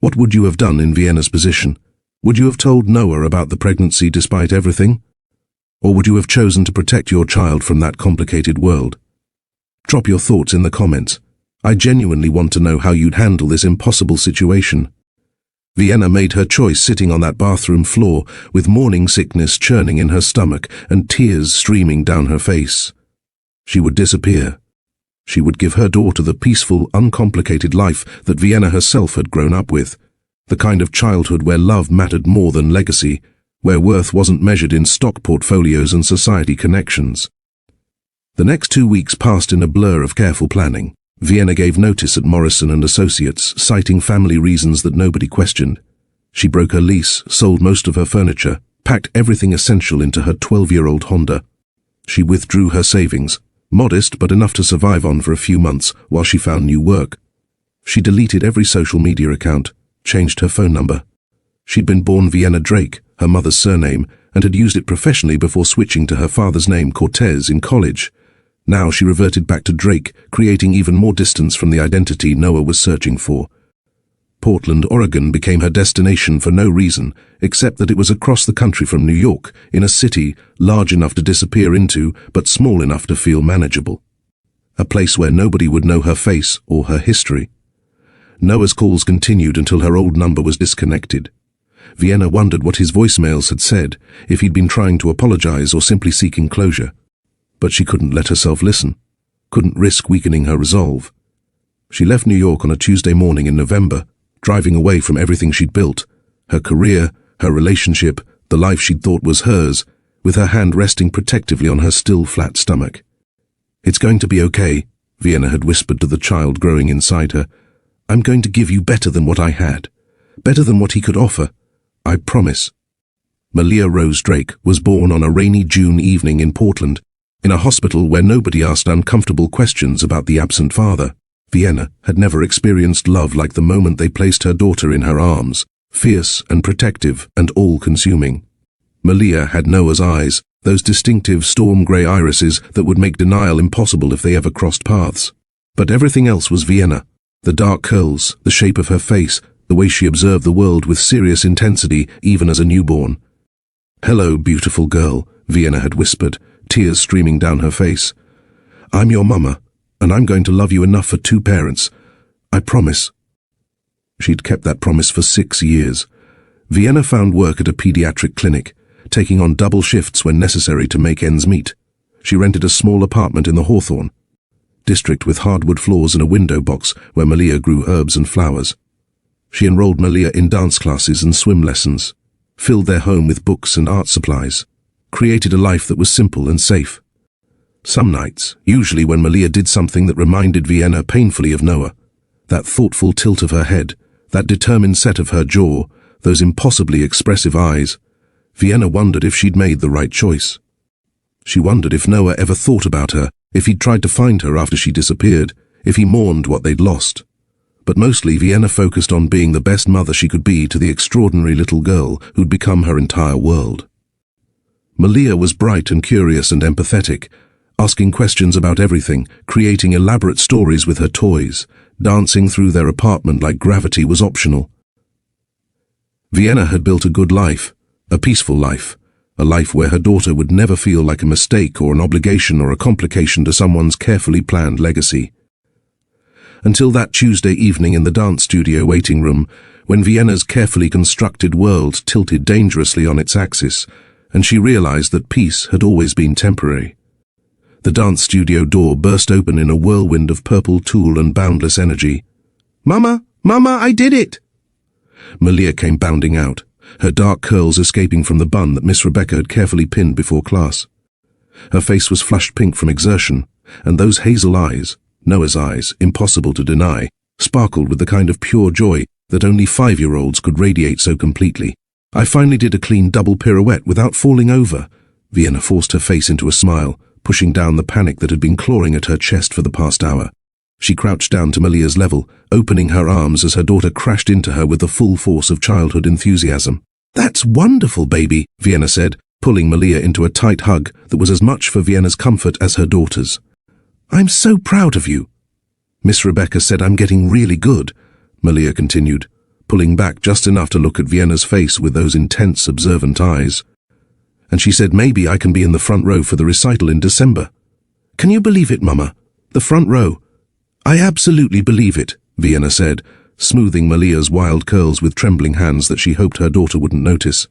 What would you have done in Vienna's position? Would you have told Noah about the pregnancy despite everything? Or would you have chosen to protect your child from that complicated world? Drop your thoughts in the comments. I genuinely want to know how you'd handle this impossible situation. Vienna made her choice sitting on that bathroom floor with morning sickness churning in her stomach and tears streaming down her face. She would disappear. She would give her daughter the peaceful, uncomplicated life that Vienna herself had grown up with, the kind of childhood where love mattered more than legacy, where worth wasn't measured in stock portfolios and society connections. The next 2 weeks passed in a blur of careful planning. Vienna gave notice at Morrison & Associates, citing family reasons that nobody questioned. She broke her lease, sold most of her furniture, packed everything essential into her 12-year-old Honda. She withdrew her savings, modest but enough to survive on for a few months while she found new work. She deleted every social media account, changed her phone number. She'd been born Vienna Drake, her mother's surname, and had used it professionally before switching to her father's name Cortez in college. Now she reverted back to Drake, creating even more distance from the identity Noah was searching for. Portland, Oregon became her destination for no reason, except that it was across the country from New York, in a city large enough to disappear into, but small enough to feel manageable. A place where nobody would know her face or her history. Noah's calls continued until her old number was disconnected. Vienna wondered what his voicemails had said, if he'd been trying to apologize or simply seeking closure. But she couldn't let herself listen, couldn't risk weakening her resolve. She left New York on a Tuesday morning in November, driving away from everything she'd built, her career, her relationship, the life she'd thought was hers, with her hand resting protectively on her still flat stomach. "It's going to be okay," Vienna had whispered to the child growing inside her. "I'm going to give you better than what I had, better than what he could offer. I promise." Malia Rose Drake was born on a rainy June evening in Portland, in a hospital where nobody asked uncomfortable questions about the absent father. Vienna had never experienced love like the moment they placed her daughter in her arms, fierce and protective and all-consuming. Malia had Noah's eyes, those distinctive storm-grey irises that would make denial impossible if they ever crossed paths. But everything else was Vienna. The dark curls, the shape of her face, the way she observed the world with serious intensity even as a newborn. "Hello, beautiful girl," Vienna had whispered, tears streaming down her face. "I'm your mama, and I'm going to love you enough for 2 parents. I promise." She'd kept that promise for 6 years. Vienna found work at a pediatric clinic, taking on double shifts when necessary to make ends meet. She rented a small apartment in the Hawthorne district with hardwood floors and a window box where Malia grew herbs and flowers. She enrolled Malia in dance classes and swim lessons, filled their home with books and art supplies, created a life that was simple and safe. Some nights, usually when Malia did something that reminded Vienna painfully of Noah, that thoughtful tilt of her head, that determined set of her jaw, those impossibly expressive eyes, Vienna wondered if she'd made the right choice. She wondered if Noah ever thought about her, if he'd tried to find her after she disappeared, if he mourned what they'd lost. But mostly Vienna focused on being the best mother she could be to the extraordinary little girl who'd become her entire world. Malia was bright and curious and empathetic, asking questions about everything, creating elaborate stories with her toys. Dancing through their apartment like gravity was optional. Vienna had built a good life, a peaceful life, a life where her daughter would never feel like a mistake or an obligation or a complication to someone's carefully planned legacy. Until that Tuesday evening in the dance studio waiting room, when Vienna's carefully constructed world tilted dangerously on its axis, and she realized that peace had always been temporary. The dance studio door burst open in a whirlwind of purple tulle and boundless energy. "Mama! Mama, I did it!" Malia came bounding out, her dark curls escaping from the bun that Miss Rebecca had carefully pinned before class. Her face was flushed pink from exertion, and those hazel eyes, Noah's eyes, impossible to deny, sparkled with the kind of pure joy that only 5-year-olds could radiate so completely. "I finally did a clean double pirouette without falling over." Vienna forced her face into a smile, pushing down the panic that had been clawing at her chest for the past hour. She crouched down to Malia's level, opening her arms as her daughter crashed into her with the full force of childhood enthusiasm. "That's wonderful, baby," Vienna said, pulling Malia into a tight hug that was as much for Vienna's comfort as her daughter's. "I'm so proud of you." "Miss Rebecca said I'm getting really good," Malia continued, pulling back just enough to look at Vienna's face with those intense, observant eyes. "And she said maybe I can be in the front row for the recital in December." "Can you believe it, Mama? The front row?" "I absolutely believe it," Vienna said, smoothing Malia's wild curls with trembling hands that she hoped her daughter wouldn't notice.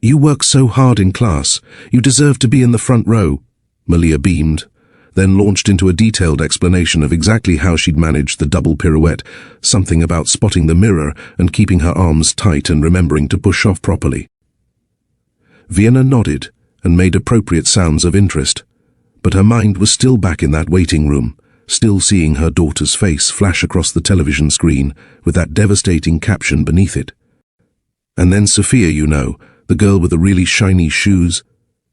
"You work so hard in class. You deserve to be in the front row." Malia beamed, then launched into a detailed explanation of exactly how she'd managed the double pirouette, something about spotting the mirror and keeping her arms tight and remembering to push off properly. Vienna nodded and made appropriate sounds of interest, but her mind was still back in that waiting room, still seeing her daughter's face flash across the television screen with that devastating caption beneath it. "And then Sophia, you know, the girl with the really shiny shoes.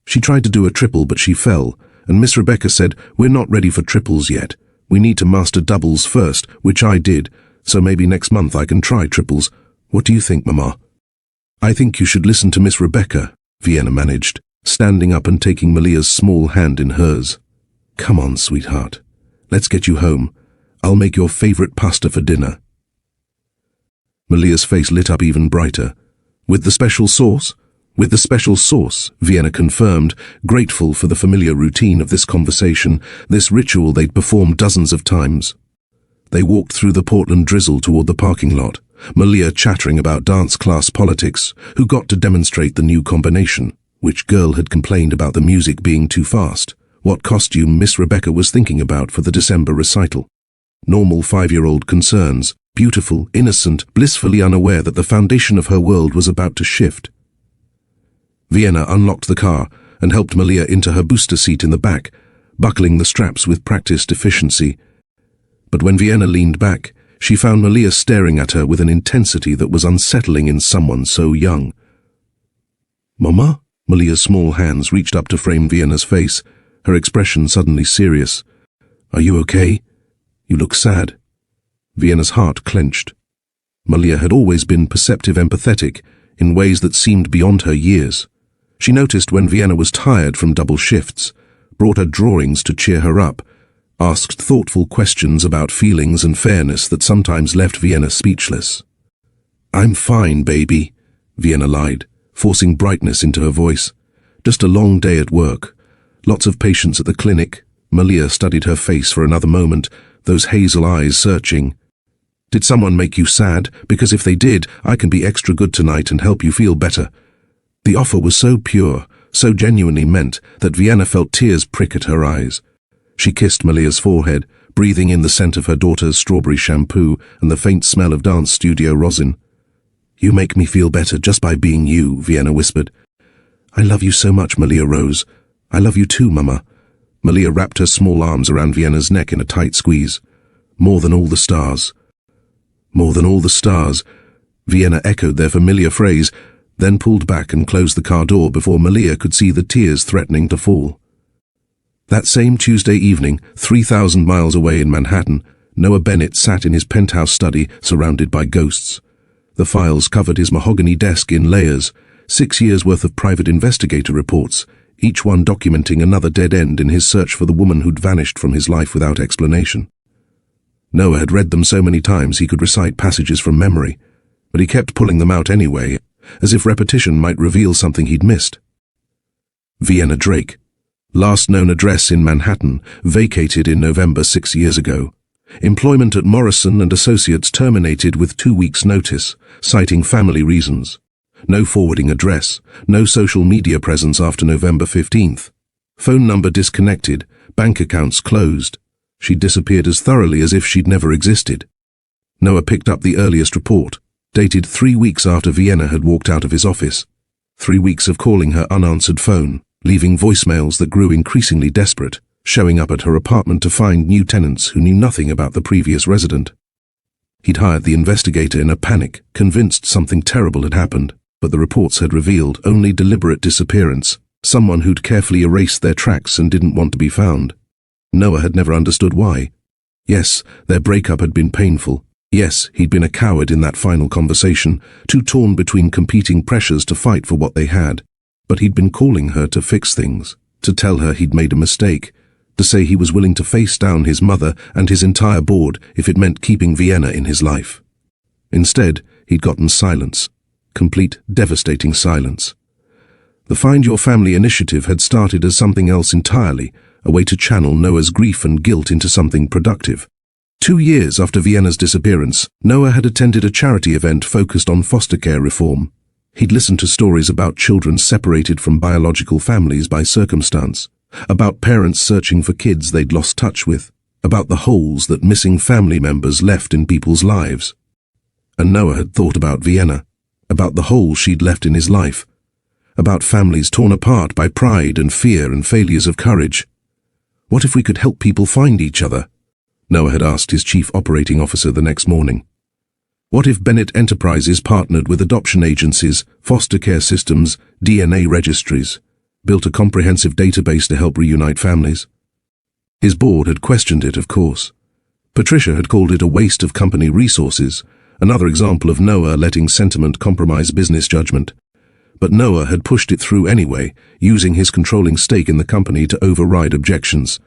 She tried to do a triple but she fell, and Miss Rebecca said, 'We're not ready for triples yet. We need to master doubles first,' which I did, so maybe next month I can try triples. What do you think, Mama?" "I think you should listen to Miss Rebecca," Vienna managed, standing up and taking Malia's small hand in hers. "Come on, sweetheart. Let's get you home. I'll make your favorite pasta for dinner." Malia's face lit up even brighter. "With the special sauce?" "With the special sauce," Vienna confirmed, grateful for the familiar routine of this conversation, this ritual they'd performed dozens of times. They walked through the Portland drizzle toward the parking lot, Malia chattering about dance class politics, who got to demonstrate the new combination, which girl had complained about the music being too fast, what costume Miss Rebecca was thinking about for the December recital. Normal 5-year-old concerns, beautiful, innocent, blissfully unaware that the foundation of her world was about to shift. Vienna unlocked the car and helped Malia into her booster seat in the back, buckling the straps with practiced efficiency. But when Vienna leaned back, she found Malia staring at her with an intensity that was unsettling in someone so young. "Mama?" Malia's small hands reached up to frame Vienna's face, her expression suddenly serious. "Are you okay? You look sad." Vienna's heart clenched. Malia had always been perceptive empathetic, in ways that seemed beyond her years. She noticed when Vienna was tired from double shifts, brought her drawings to cheer her up, asked thoughtful questions about feelings and fairness that sometimes left Vienna speechless. "I'm fine, baby," Vienna lied, forcing brightness into her voice. "Just a long day at work. Lots of patients at the clinic." Malia studied her face for another moment, those hazel eyes searching. "Did someone make you sad? Because if they did, I can be extra good tonight and help you feel better." The offer was so pure, so genuinely meant, that Vienna felt tears prick at her eyes. She kissed Malia's forehead, breathing in the scent of her daughter's strawberry shampoo and the faint smell of dance studio rosin. "You make me feel better just by being you," Vienna whispered. "I love you so much, Malia Rose. I love you too, Mama." Malia wrapped her small arms around Vienna's neck in a tight squeeze. "More than all the stars." "More than all the stars," Vienna echoed their familiar phrase, then pulled back and closed the car door before Malia could see the tears threatening to fall. That same Tuesday evening, 3,000 miles away in Manhattan, Noah Bennett sat in his penthouse study surrounded by ghosts. The files covered his mahogany desk in layers, 6 years' worth of private investigator reports, each one documenting another dead end in his search for the woman who'd vanished from his life without explanation. Noah had read them so many times he could recite passages from memory, but he kept pulling them out anyway, as if repetition might reveal something he'd missed. Vienna Drake. Last known address in Manhattan, vacated in November 6 years ago. Employment at Morrison and Associates terminated with 2 weeks' notice, citing family reasons. No forwarding address, no social media presence after November 15th. Phone number disconnected, bank accounts closed. She'd disappeared as thoroughly as if she'd never existed. Noah picked up the earliest report, dated 3 weeks after Vienna had walked out of his office. 3 weeks of calling her unanswered phone, leaving voicemails that grew increasingly desperate, showing up at her apartment to find new tenants who knew nothing about the previous resident. He'd hired the investigator in a panic, convinced something terrible had happened, but the reports had revealed only deliberate disappearance, someone who'd carefully erased their tracks and didn't want to be found. Noah had never understood why. Yes, their breakup had been painful. Yes, he'd been a coward in that final conversation, too torn between competing pressures to fight for what they had. But he'd been calling her to fix things, to tell her he'd made a mistake, to say he was willing to face down his mother and his entire board if it meant keeping Vienna in his life. Instead, he'd gotten silence. Complete, devastating silence. The Find Your Family initiative had started as something else entirely, a way to channel Noah's grief and guilt into something productive. 2 years after Vienna's disappearance, Noah had attended a charity event focused on foster care reform. He'd listened to stories about children separated from biological families by circumstance, about parents searching for kids they'd lost touch with, about the holes that missing family members left in people's lives. And Noah had thought about Vienna, about the hole she'd left in his life, about families torn apart by pride and fear and failures of courage. What if we could help people find each other? Noah had asked his chief operating officer the next morning. What if Bennett Enterprises partnered with adoption agencies, foster care systems, DNA registries, built a comprehensive database to help reunite families? His board had questioned it, of course. Patricia had called it a waste of company resources, another example of Noah letting sentiment compromise business judgment. But Noah had pushed it through anyway, using his controlling stake in the company to override objections.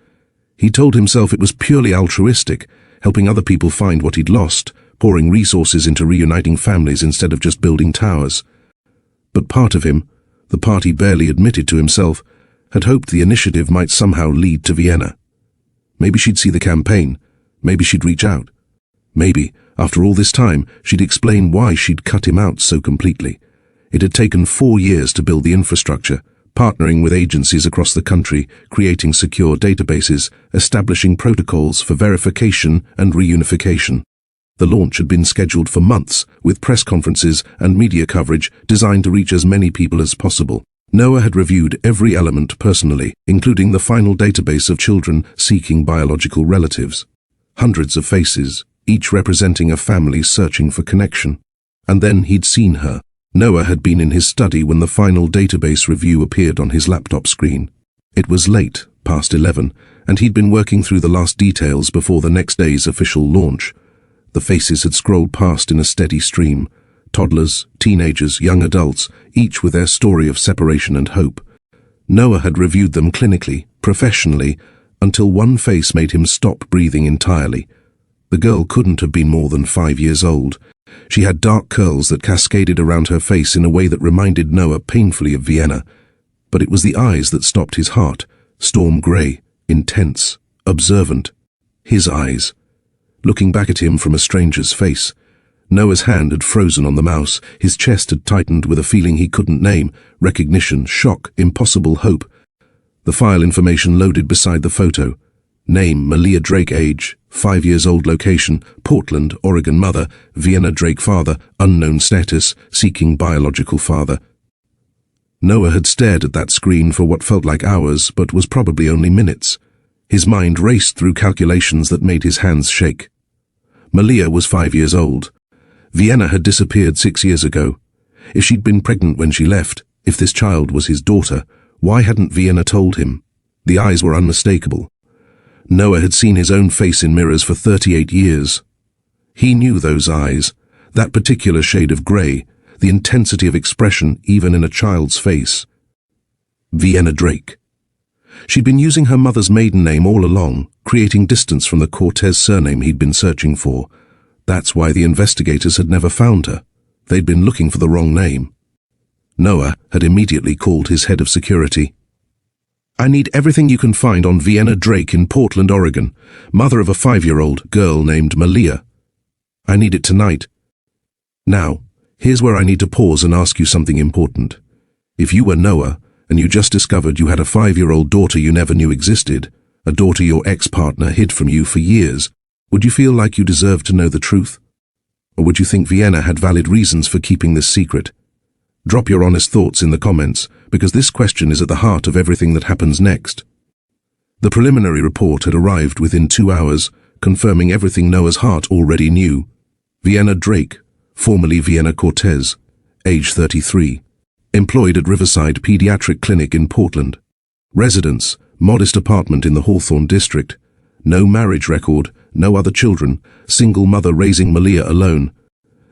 He told himself it was purely altruistic, helping other people find what he'd lost, pouring resources into reuniting families instead of just building towers. But part of him, the part he barely admitted to himself, had hoped the initiative might somehow lead to Vienna. Maybe she'd see the campaign, maybe she'd reach out. Maybe, after all this time, she'd explain why she'd cut him out so completely. It had taken 4 years to build the infrastructure, partnering with agencies across the country, creating secure databases, establishing protocols for verification and reunification. The launch had been scheduled for months, with press conferences and media coverage designed to reach as many people as possible. Noah had reviewed every element personally, including the final database of children seeking biological relatives. Hundreds of faces, each representing a family searching for connection. And then he'd seen her. Noah had been in his study when the final database review appeared on his laptop screen. It was late, past 11, and he'd been working through the last details before the next day's official launch. The faces had scrolled past in a steady stream. Toddlers, teenagers, young adults, each with their story of separation and hope. Noah had reviewed them clinically, professionally, until one face made him stop breathing entirely. The girl couldn't have been more than 5 years old. She had dark curls that cascaded around her face in a way that reminded Noah painfully of Vienna. But it was the eyes that stopped his heart, storm grey, intense, observant. His eyes. Looking back at him from a stranger's face, Noah's hand had frozen on the mouse, his chest had tightened with a feeling he couldn't name, recognition, shock, impossible hope. The file information loaded beside the photo. Name, Malia Drake, age, 5 years old, location, Portland, Oregon, mother, Vienna Drake, father, unknown status, seeking biological father. Noah had stared at that screen for what felt like hours, but was probably only minutes. His mind raced through calculations that made his hands shake. Malia was 5 years old. Vienna had disappeared 6 years ago. If she'd been pregnant when she left, if this child was his daughter, why hadn't Vienna told him? The eyes were unmistakable. Noah had seen his own face in mirrors for 38 years. He knew those eyes, that particular shade of grey, the intensity of expression even in a child's face. Vienna Drake. She'd been using her mother's maiden name all along, creating distance from the Cortez surname he'd been searching for. That's why the investigators had never found her. They'd been looking for the wrong name. Noah had immediately called his head of security. "I need everything you can find on Vienna Drake in Portland, Oregon, mother of a 5-year-old girl named Malia. I need it tonight. Now, here's where I need to pause and ask you something important. If you were Noah, and you just discovered you had a 5-year-old daughter you never knew existed, a daughter your ex-partner hid from you for years, would you feel like you deserved to know the truth? Or would you think Vienna had valid reasons for keeping this secret? Drop your honest thoughts in the comments, because this question is at the heart of everything that happens next." The preliminary report had arrived within 2 hours, confirming everything Noah's heart already knew. Vienna Drake, formerly Vienna Cortez, age 33, employed at Riverside Pediatric Clinic in Portland. Residence, modest apartment in the Hawthorne district. No marriage record, no other children, single mother raising Malia alone.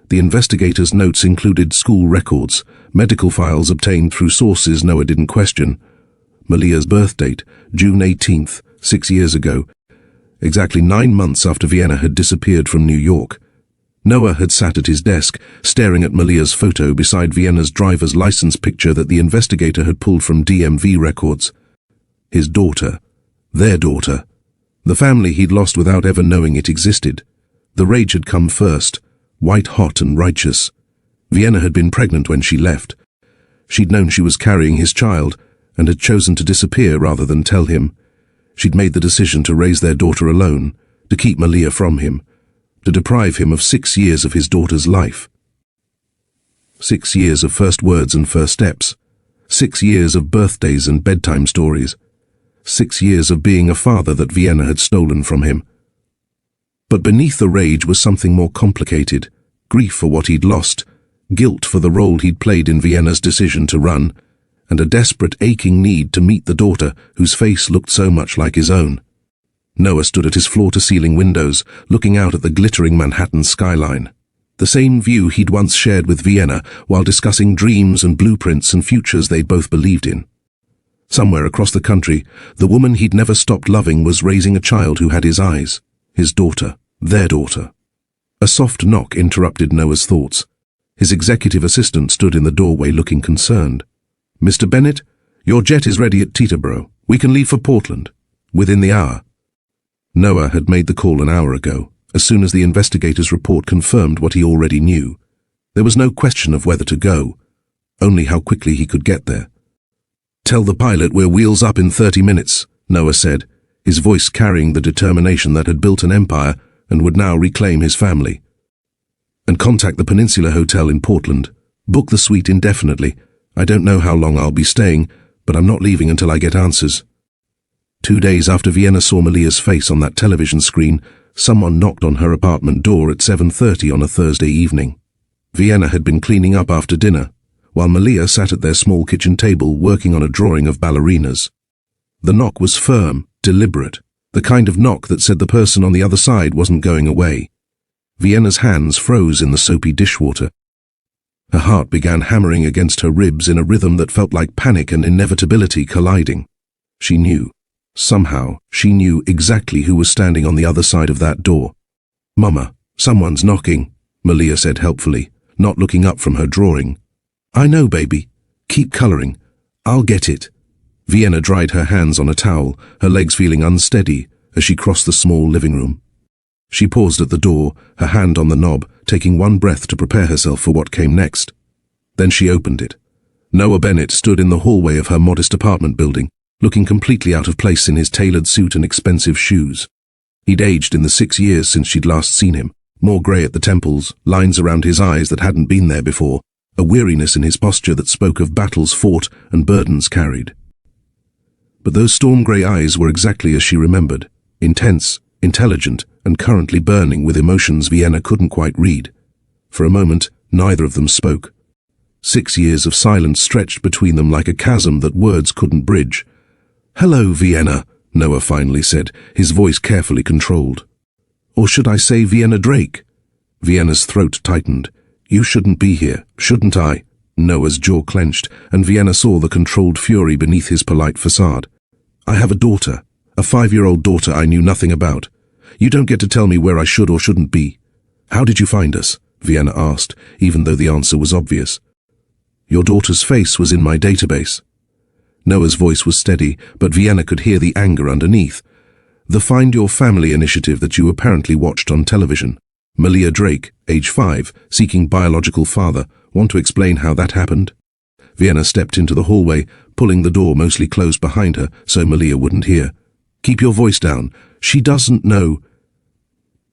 The investigators' notes included school records, medical files obtained through sources Noah didn't question. Malia's birth date, June 18th, 6 years ago, exactly 9 months after Vienna had disappeared from New York. Noah had sat at his desk, staring at Malia's photo beside Vienna's driver's license picture that the investigator had pulled from DMV records. His daughter. Their daughter. The family he'd lost without ever knowing it existed. The rage had come first, white-hot and righteous. Vienna had been pregnant when she left. She'd known she was carrying his child, and had chosen to disappear rather than tell him. She'd made the decision to raise their daughter alone, to keep Malia from him, to deprive him of 6 years of his daughter's life. 6 years of first words and first steps. 6 years of birthdays and bedtime stories. 6 years of being a father that Vienna had stolen from him. But beneath the rage was something more complicated. Grief for what he'd lost, guilt for the role he'd played in Vienna's decision to run, and a desperate, aching need to meet the daughter whose face looked so much like his own. Noah stood at his floor-to-ceiling windows, looking out at the glittering Manhattan skyline. The same view he'd once shared with Vienna while discussing dreams and blueprints and futures they'd both believed in. Somewhere across the country, the woman he'd never stopped loving was raising a child who had his eyes. His daughter. Their daughter. A soft knock interrupted Noah's thoughts. His executive assistant stood in the doorway looking concerned. "Mr. Bennett, your jet is ready at Teterboro. We can leave for Portland. Within the hour." Noah had made the call an hour ago, as soon as the investigator's report confirmed what he already knew. There was no question of whether to go, only how quickly he could get there. "Tell the pilot we're wheels up in 30 minutes, Noah said, his voice carrying the determination that had built an empire and would now reclaim his family. "And contact the Peninsula Hotel in Portland. Book the suite indefinitely. I don't know how long I'll be staying, but I'm not leaving until I get answers." 2 days after Vienna saw Malia's face on that television screen, someone knocked on her apartment door at 7:30 on a Thursday evening. Vienna had been cleaning up after dinner, while Malia sat at their small kitchen table working on a drawing of ballerinas. The knock was firm, deliberate, the kind of knock that said the person on the other side wasn't going away. Vienna's hands froze in the soapy dishwater. Her heart began hammering against her ribs in a rhythm that felt like panic and inevitability colliding. She knew. Somehow, she knew exactly who was standing on the other side of that door. "Mama, someone's knocking," Malia said helpfully, not looking up from her drawing. "I know, baby. Keep coloring. I'll get it." Vienna dried her hands on a towel, her legs feeling unsteady as she crossed the small living room. She paused at the door, her hand on the knob, taking one breath to prepare herself for what came next. Then she opened it. Noah Bennett stood in the hallway of her modest apartment building, looking completely out of place in his tailored suit and expensive shoes. He'd aged in the 6 years since she'd last seen him, more grey at the temples, lines around his eyes that hadn't been there before, a weariness in his posture that spoke of battles fought and burdens carried. But those storm-grey eyes were exactly as she remembered, intense, intelligent, and currently burning with emotions Vienna couldn't quite read. For a moment, neither of them spoke. 6 years of silence stretched between them like a chasm that words couldn't bridge. "Hello, Vienna," Noah finally said, his voice carefully controlled. "Or should I say Vienna Drake?" Vienna's throat tightened. "You shouldn't be here, shouldn't I?" Noah's jaw clenched, and Vienna saw the controlled fury beneath his polite facade. I have a daughter, a 5-year-old daughter I knew nothing about. You don't get to tell me where I should or shouldn't be. How did you find us? Vienna asked, even though the answer was obvious. Your daughter's face was in my database. Noah's voice was steady, but Vienna could hear the anger underneath. The Find Your Family initiative that you apparently watched on television. Malia Drake, age 5, seeking biological father. Want to explain how that happened? Vienna stepped into the hallway, pulling the door mostly closed behind her so Malia wouldn't hear. Keep your voice down. She doesn't know.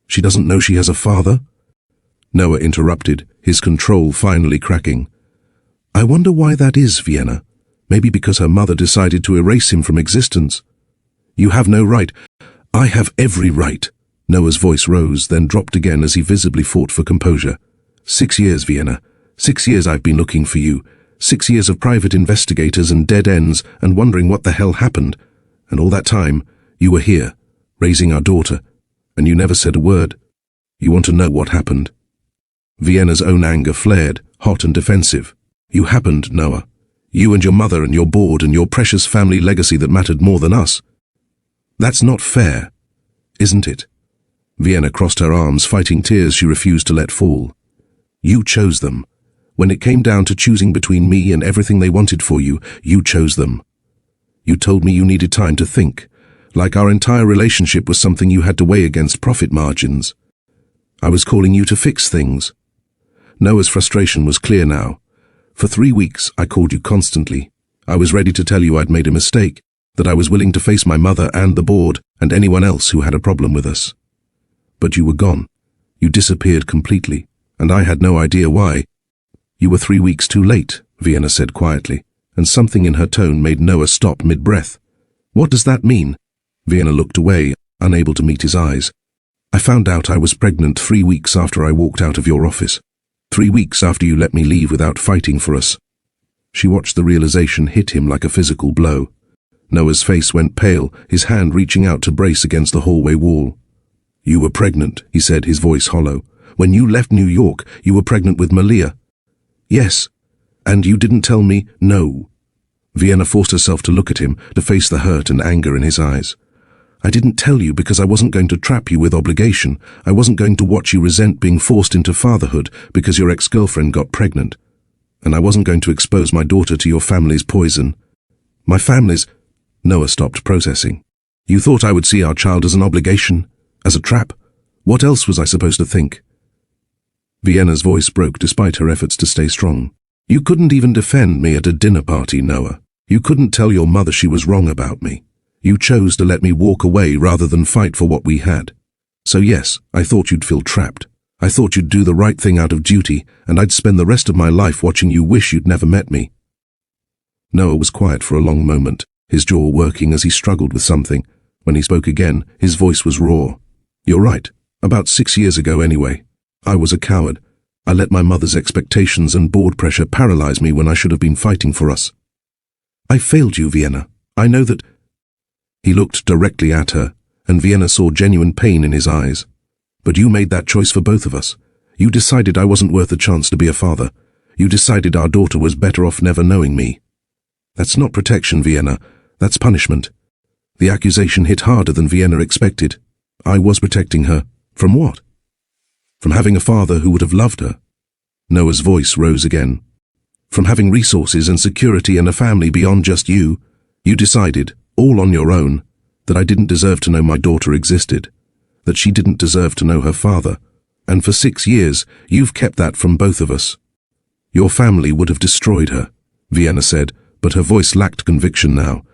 She doesn't know she has a father? Noah interrupted, his control finally cracking. I wonder why that is, Vienna. Maybe because her mother decided to erase him from existence. You have no right. I have every right. Noah's voice rose, then dropped again as he visibly fought for composure. 6 years, Vienna. 6 years I've been looking for you. 6 years of private investigators and dead ends and wondering what the hell happened. And all that time, you were here, raising our daughter, and you never said a word. You want to know what happened. Vienna's own anger flared, hot and defensive. You happened, Noah. You and your mother and your board and your precious family legacy that mattered more than us. That's not fair, isn't it? Vienna crossed her arms, fighting tears she refused to let fall. You chose them. When it came down to choosing between me and everything they wanted for you, you chose them. You told me you needed time to think, like our entire relationship was something you had to weigh against profit margins. I was calling you to fix things. Noah's frustration was clear now. For 3 weeks, I called you constantly. I was ready to tell you I'd made a mistake, that I was willing to face my mother and the board and anyone else who had a problem with us. But you were gone. You disappeared completely, and I had no idea why. You were 3 weeks too late, Vienna said quietly, and something in her tone made Noah stop mid-breath. What does that mean? Vienna looked away, unable to meet his eyes. I found out I was pregnant 3 weeks after I walked out of your office. 3 weeks after you let me leave without fighting for us. She watched the realization hit him like a physical blow. Noah's face went pale, his hand reaching out to brace against the hallway wall. You were pregnant, he said, his voice hollow. When you left New York, you were pregnant with Malia. Yes. And you didn't tell me no. Vienna forced herself to look at him, to face the hurt and anger in his eyes. I didn't tell you because I wasn't going to trap you with obligation. I wasn't going to watch you resent being forced into fatherhood because your ex-girlfriend got pregnant. And I wasn't going to expose my daughter to your family's poison. My family's... Noah stopped processing. You thought I would see our child as an obligation? As a trap? What else was I supposed to think? Vienna's voice broke despite her efforts to stay strong. You couldn't even defend me at a dinner party, Noah. You couldn't tell your mother she was wrong about me. You chose to let me walk away rather than fight for what we had. So yes, I thought you'd feel trapped. I thought you'd do the right thing out of duty, and I'd spend the rest of my life watching you wish you'd never met me. Noah was quiet for a long moment, his jaw working as he struggled with something. When he spoke again, his voice was raw. You're right. About 6 years ago anyway. I was a coward. I let my mother's expectations and board pressure paralyze me when I should have been fighting for us. I failed you, Vienna. I know that... He looked directly at her, and Vienna saw genuine pain in his eyes. But you made that choice for both of us. You decided I wasn't worth a chance to be a father. You decided our daughter was better off never knowing me. That's not protection, Vienna. That's punishment. The accusation hit harder than Vienna expected. I was protecting her. From what? From having a father who would have loved her. Noah's voice rose again. From having resources and security and a family beyond just you. You decided, all on your own, that I didn't deserve to know my daughter existed, that she didn't deserve to know her father, and for 6 years you've kept that from both of us. Your family would have destroyed her, Vienna said, but her voice lacked conviction now.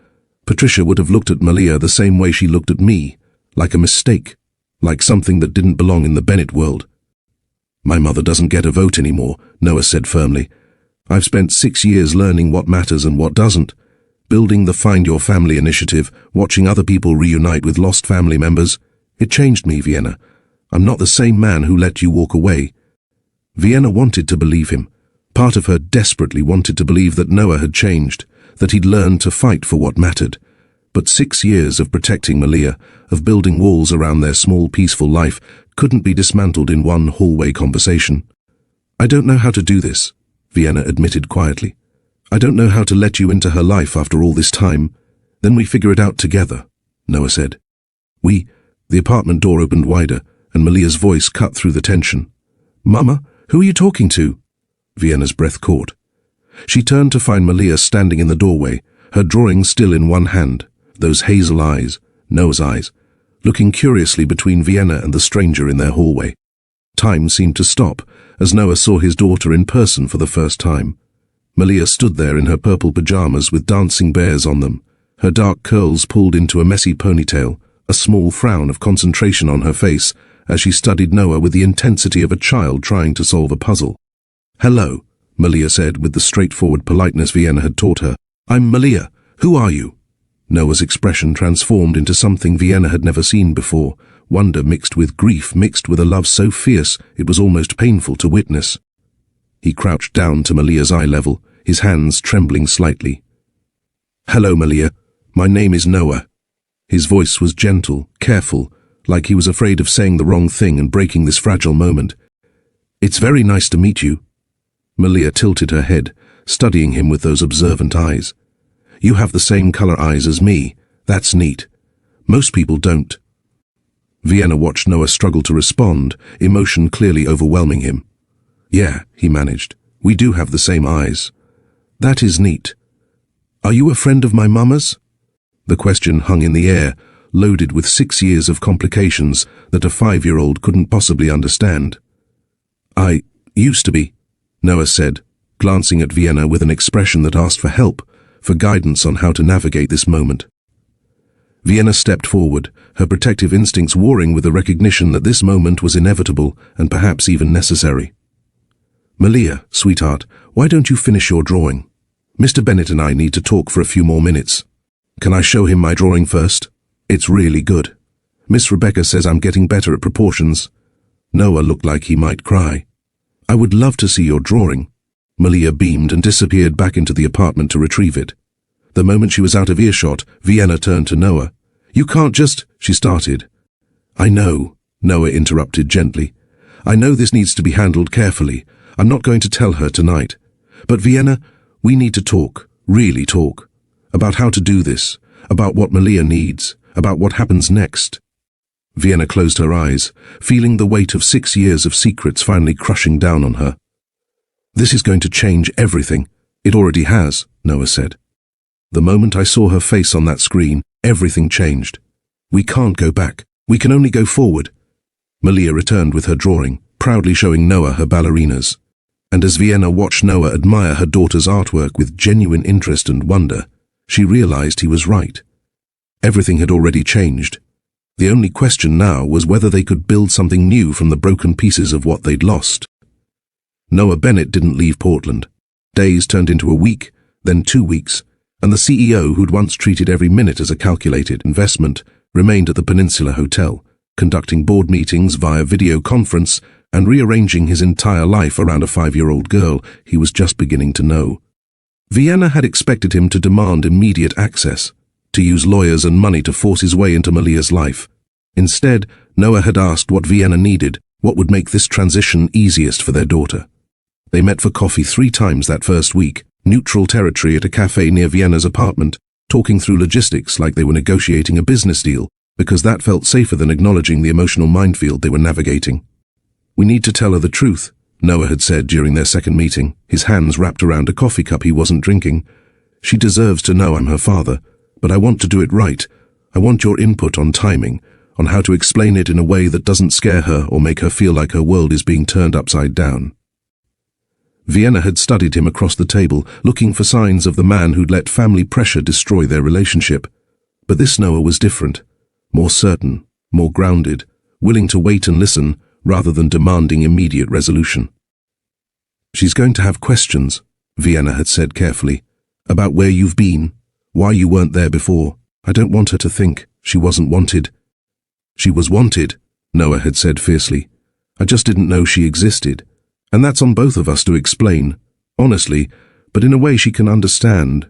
Patricia would have looked at Malia the same way she looked at me, like a mistake, like something that didn't belong in the Bennett world. My mother doesn't get a vote anymore, Noah said firmly. I've spent 6 years learning what matters and what doesn't, building the Find Your Family initiative, watching other people reunite with lost family members. It changed me, Vienna. I'm not the same man who let you walk away. Vienna wanted to believe him. Part of her desperately wanted to believe that Noah had changed, that he'd learned to fight for what mattered. But 6 years of protecting Malia, of building walls around their small, peaceful life, couldn't be dismantled in one hallway conversation. I don't know how to do this, Vienna admitted quietly. I don't know how to let you into her life after all this time. Then we figure it out together, Noah said. The apartment door opened wider, and Malia's voice cut through the tension. Mama, who are you talking to? Vienna's breath caught. She turned to find Malia standing in the doorway, her drawing still in one hand, those hazel eyes, Noah's eyes, looking curiously between Vienna and the stranger in their hallway. Time seemed to stop as Noah saw his daughter in person for the first time. Malia stood there in her purple pajamas with dancing bears on them, her dark curls pulled into a messy ponytail, a small frown of concentration on her face as she studied Noah with the intensity of a child trying to solve a puzzle. Hello, Malia said with the straightforward politeness Vienna had taught her. I'm Malia. Who are you? Noah's expression transformed into something Vienna had never seen before, wonder mixed with grief, mixed with a love so fierce it was almost painful to witness. He crouched down to Malia's eye level, his hands trembling slightly. Hello, Malia. My name is Noah. His voice was gentle, careful, like he was afraid of saying the wrong thing and breaking this fragile moment. It's very nice to meet you. Malia tilted her head, studying him with those observant eyes. You have the same color eyes as me. That's neat. Most people don't. Vienna watched Noah struggle to respond, emotion clearly overwhelming him. Yeah, he managed. We do have the same eyes. That is neat. Are you a friend of my mama's? The question hung in the air, loaded with 6 years of complications that a 5-year-old couldn't possibly understand. I used to be, Noah said, glancing at Vienna with an expression that asked for help, for guidance on how to navigate this moment. Vienna stepped forward, her protective instincts warring with the recognition that this moment was inevitable and perhaps even necessary. Malia, sweetheart, why don't you finish your drawing? Mr. Bennett and I need to talk for a few more minutes. Can I show him my drawing first? It's really good. Miss Rebecca says I'm getting better at proportions. Noah looked like he might cry. I would love to see your drawing. Malia beamed and disappeared back into the apartment to retrieve it. The moment she was out of earshot, Vienna turned to Noah. You can't just, she started. I know, Noah interrupted gently. I know this needs to be handled carefully. I'm not going to tell her tonight. But Vienna, we need to talk, really talk. About how to do this, about what Malia needs, about what happens next. Vienna closed her eyes, feeling the weight of 6 years of secrets finally crushing down on her. This is going to change everything. It already has, Noah said. The moment I saw her face on that screen, everything changed. We can't go back. We can only go forward. Malia returned with her drawing, proudly showing Noah her ballerinas. And as Vienna watched Noah admire her daughter's artwork with genuine interest and wonder, she realized he was right. Everything had already changed. The only question now was whether they could build something new from the broken pieces of what they'd lost. Noah Bennett didn't leave Portland. Days turned into a week, then 2 weeks, and the CEO, who'd once treated every minute as a calculated investment, remained at the Peninsula Hotel, conducting board meetings via video conference and rearranging his entire life around a 5-year-old girl he was just beginning to know. Vienna had expected him to demand immediate access, to use lawyers and money to force his way into Malia's life. Instead, Noah had asked what Vienna needed, what would make this transition easiest for their daughter. They met for coffee 3 times that first week, neutral territory at a cafe near Vienna's apartment, talking through logistics like they were negotiating a business deal, because that felt safer than acknowledging the emotional minefield they were navigating. We need to tell her the truth, Noah had said during their second meeting, his hands wrapped around a coffee cup he wasn't drinking. She deserves to know I'm her father, but I want to do it right. I want your input on timing, on how to explain it in a way that doesn't scare her or make her feel like her world is being turned upside down. Vienna had studied him across the table, looking for signs of the man who'd let family pressure destroy their relationship. But this Noah was different, more certain, more grounded, willing to wait and listen, rather than demanding immediate resolution. She's going to have questions, Vienna had said carefully, about where you've been, why you weren't there before. I don't want her to think she wasn't wanted. She was wanted, Noah had said fiercely. I just didn't know she existed. And that's on both of us to explain, honestly, but in a way she can understand.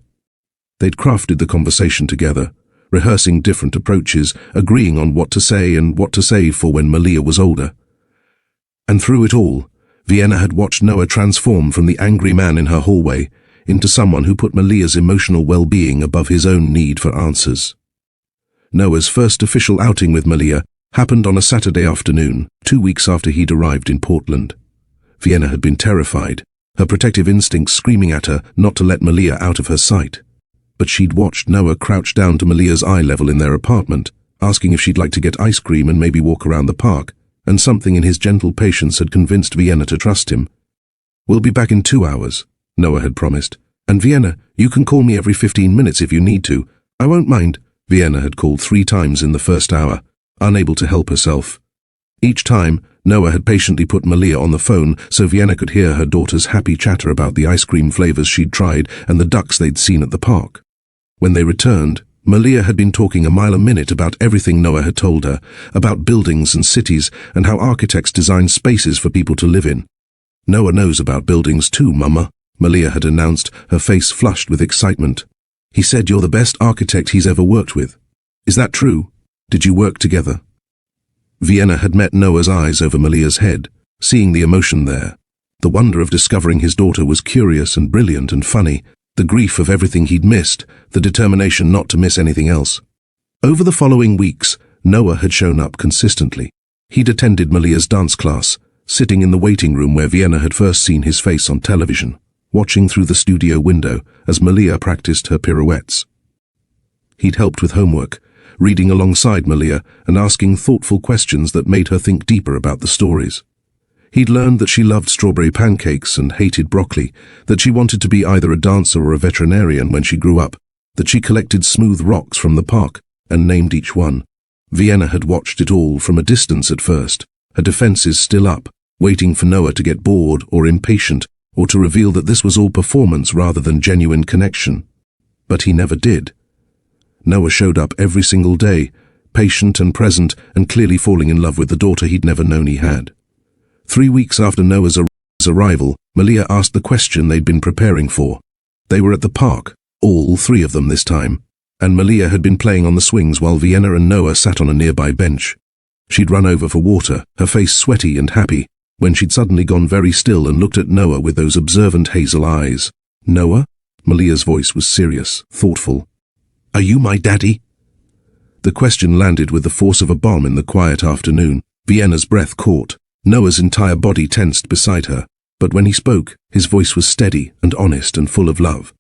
They'd crafted the conversation together, rehearsing different approaches, agreeing on what to say and what to save for when Malia was older. And through it all, Vienna had watched Noah transform from the angry man in her hallway into someone who put Malia's emotional well-being above his own need for answers. Noah's first official outing with Malia happened on a Saturday afternoon, 2 weeks after he'd arrived in Portland. Vienna had been terrified, her protective instincts screaming at her not to let Malia out of her sight. But she'd watched Noah crouch down to Malia's eye level in their apartment, asking if she'd like to get ice cream and maybe walk around the park, and something in his gentle patience had convinced Vienna to trust him. "We'll be back in 2 hours," Noah had promised. "And Vienna, you can call me every 15 minutes if you need to. I won't mind." Vienna had called 3 times in the first hour, unable to help herself. Each time, Noah had patiently put Malia on the phone so Vienna could hear her daughter's happy chatter about the ice cream flavors she'd tried and the ducks they'd seen at the park. When they returned, Malia had been talking a mile a minute about everything Noah had told her, about buildings and cities and how architects design spaces for people to live in. "Noah knows about buildings too, Mama," Malia had announced, her face flushed with excitement. "He said you're the best architect he's ever worked with. Is that true? Did you work together?" Vienna had met Noah's eyes over Malia's head, seeing the emotion there. The wonder of discovering his daughter was curious and brilliant and funny, the grief of everything he'd missed, the determination not to miss anything else. Over the following weeks, Noah had shown up consistently. He'd attended Malia's dance class, sitting in the waiting room where Vienna had first seen his face on television, watching through the studio window as Malia practiced her pirouettes. He'd helped with homework, reading alongside Malia and asking thoughtful questions that made her think deeper about the stories. He'd learned that she loved strawberry pancakes and hated broccoli, that she wanted to be either a dancer or a veterinarian when she grew up, that she collected smooth rocks from the park and named each one. Vienna had watched it all from a distance at first, her defenses still up, waiting for Noah to get bored or impatient, or to reveal that this was all performance rather than genuine connection. But he never did. Noah showed up every single day, patient and present and clearly falling in love with the daughter he'd never known he had. 3 weeks after Noah's arrival, Malia asked the question they'd been preparing for. They were at the park, all 3 of them this time, and Malia had been playing on the swings while Vienna and Noah sat on a nearby bench. She'd run over for water, her face sweaty and happy, when she'd suddenly gone very still and looked at Noah with those observant hazel eyes. "Noah?" Malia's voice was serious, thoughtful. "Are you my daddy?" The question landed with the force of a bomb in the quiet afternoon. Vienna's breath caught. Noah's entire body tensed beside her, but when he spoke, his voice was steady and honest and full of love.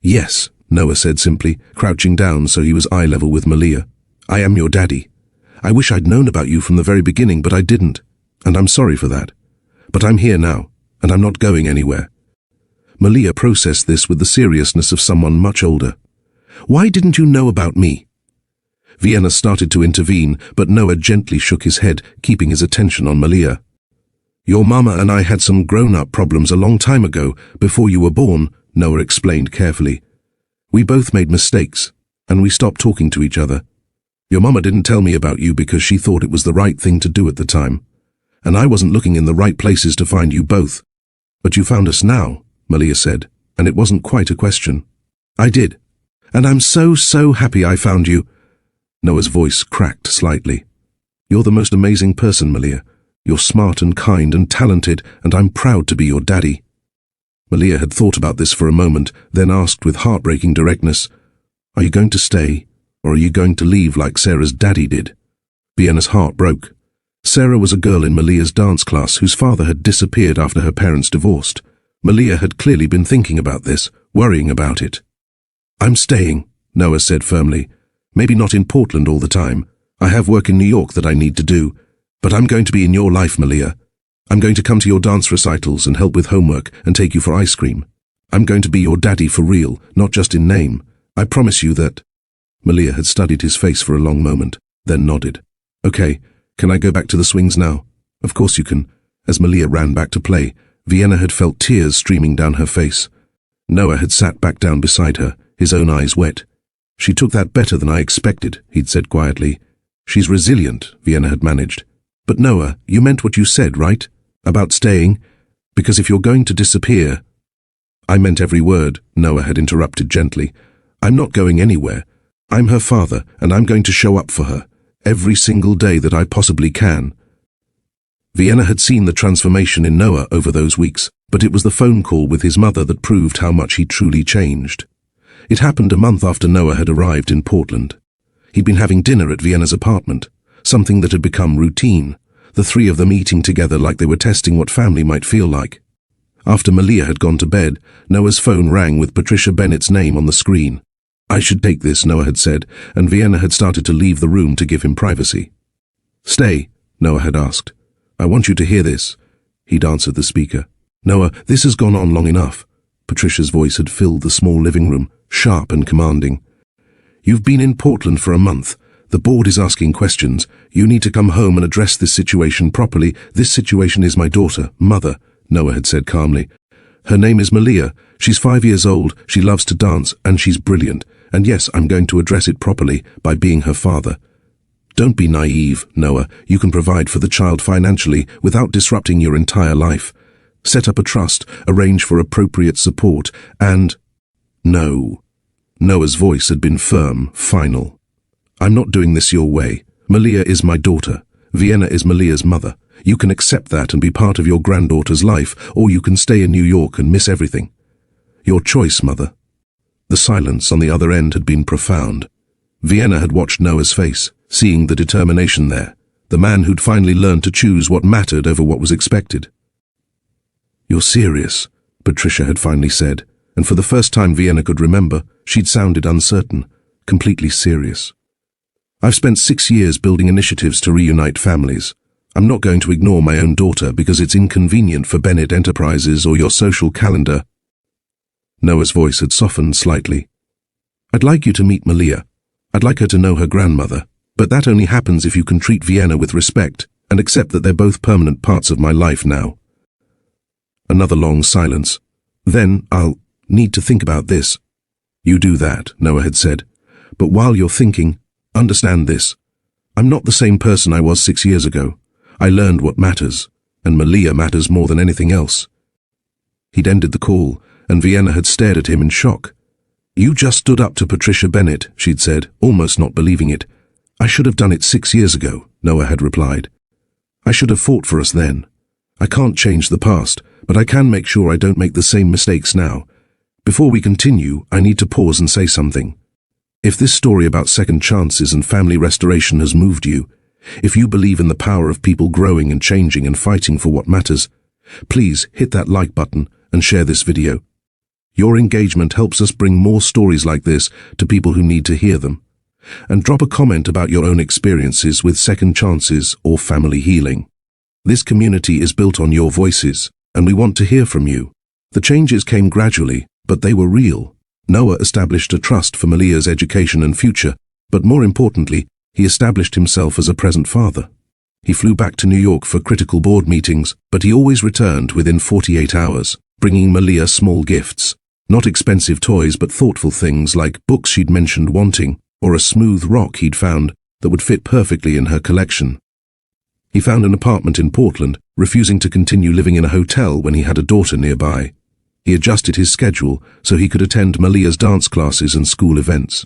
"Yes," Noah said simply, crouching down so he was eye level with Malia. "I am your daddy. I wish I'd known about you from the very beginning, but I didn't, and I'm sorry for that. But I'm here now, and I'm not going anywhere." Malia processed this with the seriousness of someone much older. "Why didn't you know about me?" Vienna started to intervene, but Noah gently shook his head, keeping his attention on Malia. "Your mama and I had some grown-up problems a long time ago, before you were born," Noah explained carefully. "We both made mistakes, and we stopped talking to each other. Your mama didn't tell me about you because she thought it was the right thing to do at the time, and I wasn't looking in the right places to find you both. But you found us now," Malia said, and it wasn't quite a question. "I did. And I'm so happy I found you." Noah's voice cracked slightly. "You're the most amazing person, Malia. You're smart and kind and talented, and I'm proud to be your daddy." Malia had thought about this for a moment, then asked with heartbreaking directness, "Are you going to stay, or are you going to leave like Sarah's daddy did?" Vienna's heart broke. Sarah was a girl in Malia's dance class whose father had disappeared after her parents divorced. Malia had clearly been thinking about this, worrying about it. "I'm staying," Noah said firmly. "Maybe not in Portland all the time. I have work in New York that I need to do. But I'm going to be in your life, Malia. I'm going to come to your dance recitals and help with homework and take you for ice cream. I'm going to be your daddy for real, not just in name. I promise you that." Malia had studied his face for a long moment, then nodded. "Okay, can I go back to the swings now?" "Of course you can." As Malia ran back to play, Vienna had felt tears streaming down her face. Noah had sat back down beside her, his own eyes wet. "She took that better than I expected," he'd said quietly. "She's resilient," Vienna had managed. "But Noah, you meant what you said, right? About staying? Because if you're going to disappear—" "I meant every word," Noah had interrupted gently. "I'm not going anywhere. I'm her father, and I'm going to show up for her, every single day that I possibly can." Vienna had seen the transformation in Noah over those weeks, but it was the phone call with his mother that proved how much he truly changed. It happened a month after Noah had arrived in Portland. He'd been having dinner at Vienna's apartment, something that had become routine, the three of them eating together like they were testing what family might feel like. After Malia had gone to bed, Noah's phone rang with Patricia Bennett's name on the screen. "I should take this," Noah had said, and Vienna had started to leave the room to give him privacy. "Stay," Noah had asked. "I want you to hear this." He'd answered the speaker. "Noah, this has gone on long enough." Patricia's voice had filled the small living room, sharp and commanding. "You've been in Portland for a month. The board is asking questions. You need to come home and address this situation properly. This situation is my daughter, Mother," Noah had said calmly. "Her name is Malia. She's 5 years old, she loves to dance, and she's brilliant. And yes, I'm going to address it properly by being her father. Don't be naive, Noah. You can provide for the child financially without disrupting your entire life. Set up a trust, arrange for appropriate support, and—" "No." Noah's voice had been firm, final. "I'm not doing this your way. Malia is my daughter. Vienna is Malia's mother. You can accept that and be part of your granddaughter's life, or you can stay in New York and miss everything. Your choice, Mother." The silence on the other end had been profound. Vienna had watched Noah's face, seeing the determination there, the man who'd finally learned to choose what mattered over what was expected. "You're serious," Patricia had finally said, and for the first time Vienna could remember, she'd sounded uncertain, completely serious. "I've spent 6 years building initiatives to reunite families. I'm not going to ignore my own daughter because it's inconvenient for Bennett Enterprises or your social calendar." Noah's voice had softened slightly. "I'd like you to meet Malia. I'd like her to know her grandmother, but that only happens if you can treat Vienna with respect and accept that they're both permanent parts of my life now." Another long silence. "Then I'll need to think about this." "You do that," Noah had said. "But while you're thinking, understand this. I'm not the same person I was 6 years ago. I learned what matters, and Malia matters more than anything else." He'd ended the call, and Vienna had stared at him in shock. "You just stood up to Patricia Bennett," she'd said, almost not believing it. "I should have done it 6 years ago," Noah had replied. "I should have fought for us then. I can't change the past, but I can make sure I don't make the same mistakes now. Before we continue, I need to pause and say something. If this story about second chances and family restoration has moved you, if you believe in the power of people growing and changing and fighting for what matters, please hit that like button and share this video. Your engagement helps us bring more stories like this to people who need to hear them. And drop a comment about your own experiences with second chances or family healing. This community is built on your voices, and we want to hear from you. The changes came gradually, but they were real. Noah established a trust for Malia's education and future, but more importantly, he established himself as a present father. He flew back to New York for critical board meetings, but he always returned within 48 hours, bringing Malia small gifts. Not expensive toys, but thoughtful things like books she'd mentioned wanting, or a smooth rock he'd found that would fit perfectly in her collection. He found an apartment in Portland, refusing to continue living in a hotel when he had a daughter nearby. He adjusted his schedule so he could attend Malia's dance classes and school events.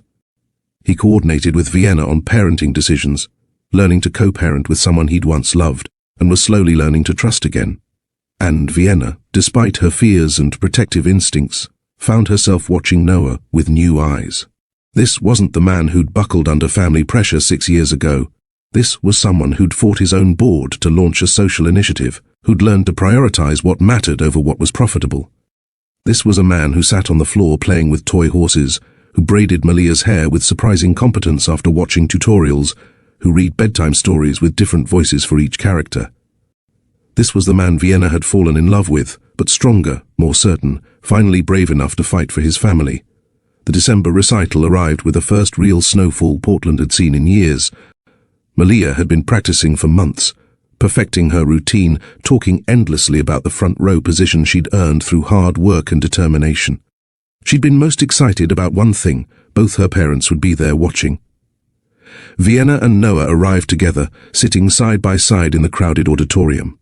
He coordinated with Vienna on parenting decisions, learning to co-parent with someone he'd once loved, and was slowly learning to trust again. And Vienna, despite her fears and protective instincts, found herself watching Noah with new eyes. This wasn't the man who'd buckled under family pressure 6 years ago. This was someone who'd fought his own board to launch a social initiative, who'd learned to prioritize what mattered over what was profitable. This was a man who sat on the floor playing with toy horses, who braided Malia's hair with surprising competence after watching tutorials, who read bedtime stories with different voices for each character. This was the man Vienna had fallen in love with, but stronger, more certain, finally brave enough to fight for his family. The December recital arrived with the first real snowfall Portland had seen in years. Malia had been practicing for months, perfecting her routine, talking endlessly about the front row position she'd earned through hard work and determination. She'd been most excited about one thing: both her parents would be there watching. Vienna and Noah arrived together, sitting side by side in the crowded auditorium.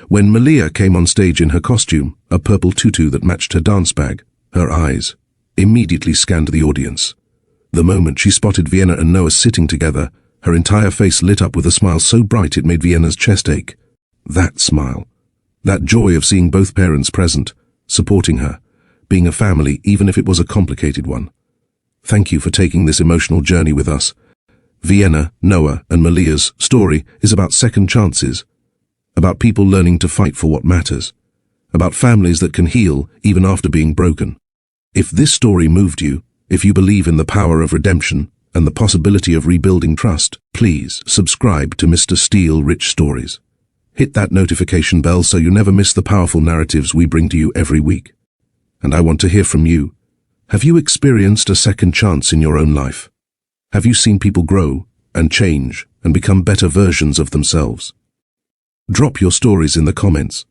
When Malia came on stage in her costume, a purple tutu that matched her dance bag, her eyes immediately scanned the audience. The moment she spotted Vienna and Noah sitting together, her entire face lit up with a smile so bright it made Vienna's chest ache. That smile. That joy of seeing both parents present, supporting her, being a family even if it was a complicated one. Thank you for taking this emotional journey with us. Vienna, Noah, and Malia's story is about second chances, about people learning to fight for what matters, about families that can heal even after being broken. If this story moved you, if you believe in the power of redemption and the possibility of rebuilding trust, please subscribe to Mr. Steele Rich Stories. Hit that notification bell so you never miss the powerful narratives we bring to you every week. And I want to hear from you. Have you experienced a second chance in your own life? Have you seen people grow and change and become better versions of themselves? Drop your stories in the comments.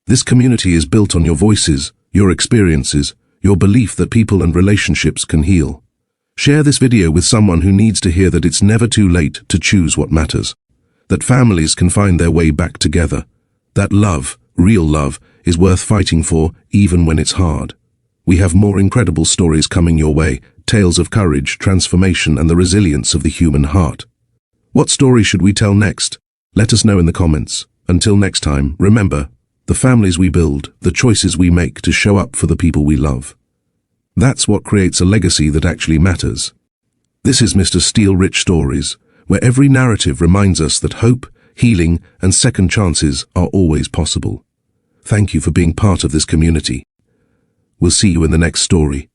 This community is built on your voices, your experiences, your belief that people and relationships can heal. Share this video with someone who needs to hear that it's never too late to choose what matters, that families can find their way back together, that love, real love, is worth fighting for even when it's hard. We have more incredible stories coming your way, tales of courage, transformation, and the resilience of the human heart. What story should we tell next? Let us know in the comments. Until next time, remember, the families we build, the choices we make to show up for the people we love. That's what creates a legacy that actually matters. This is Mr. Steele Rich Stories, where every narrative reminds us that hope, healing, and second chances are always possible. Thank you for being part of this community. We'll see you in the next story.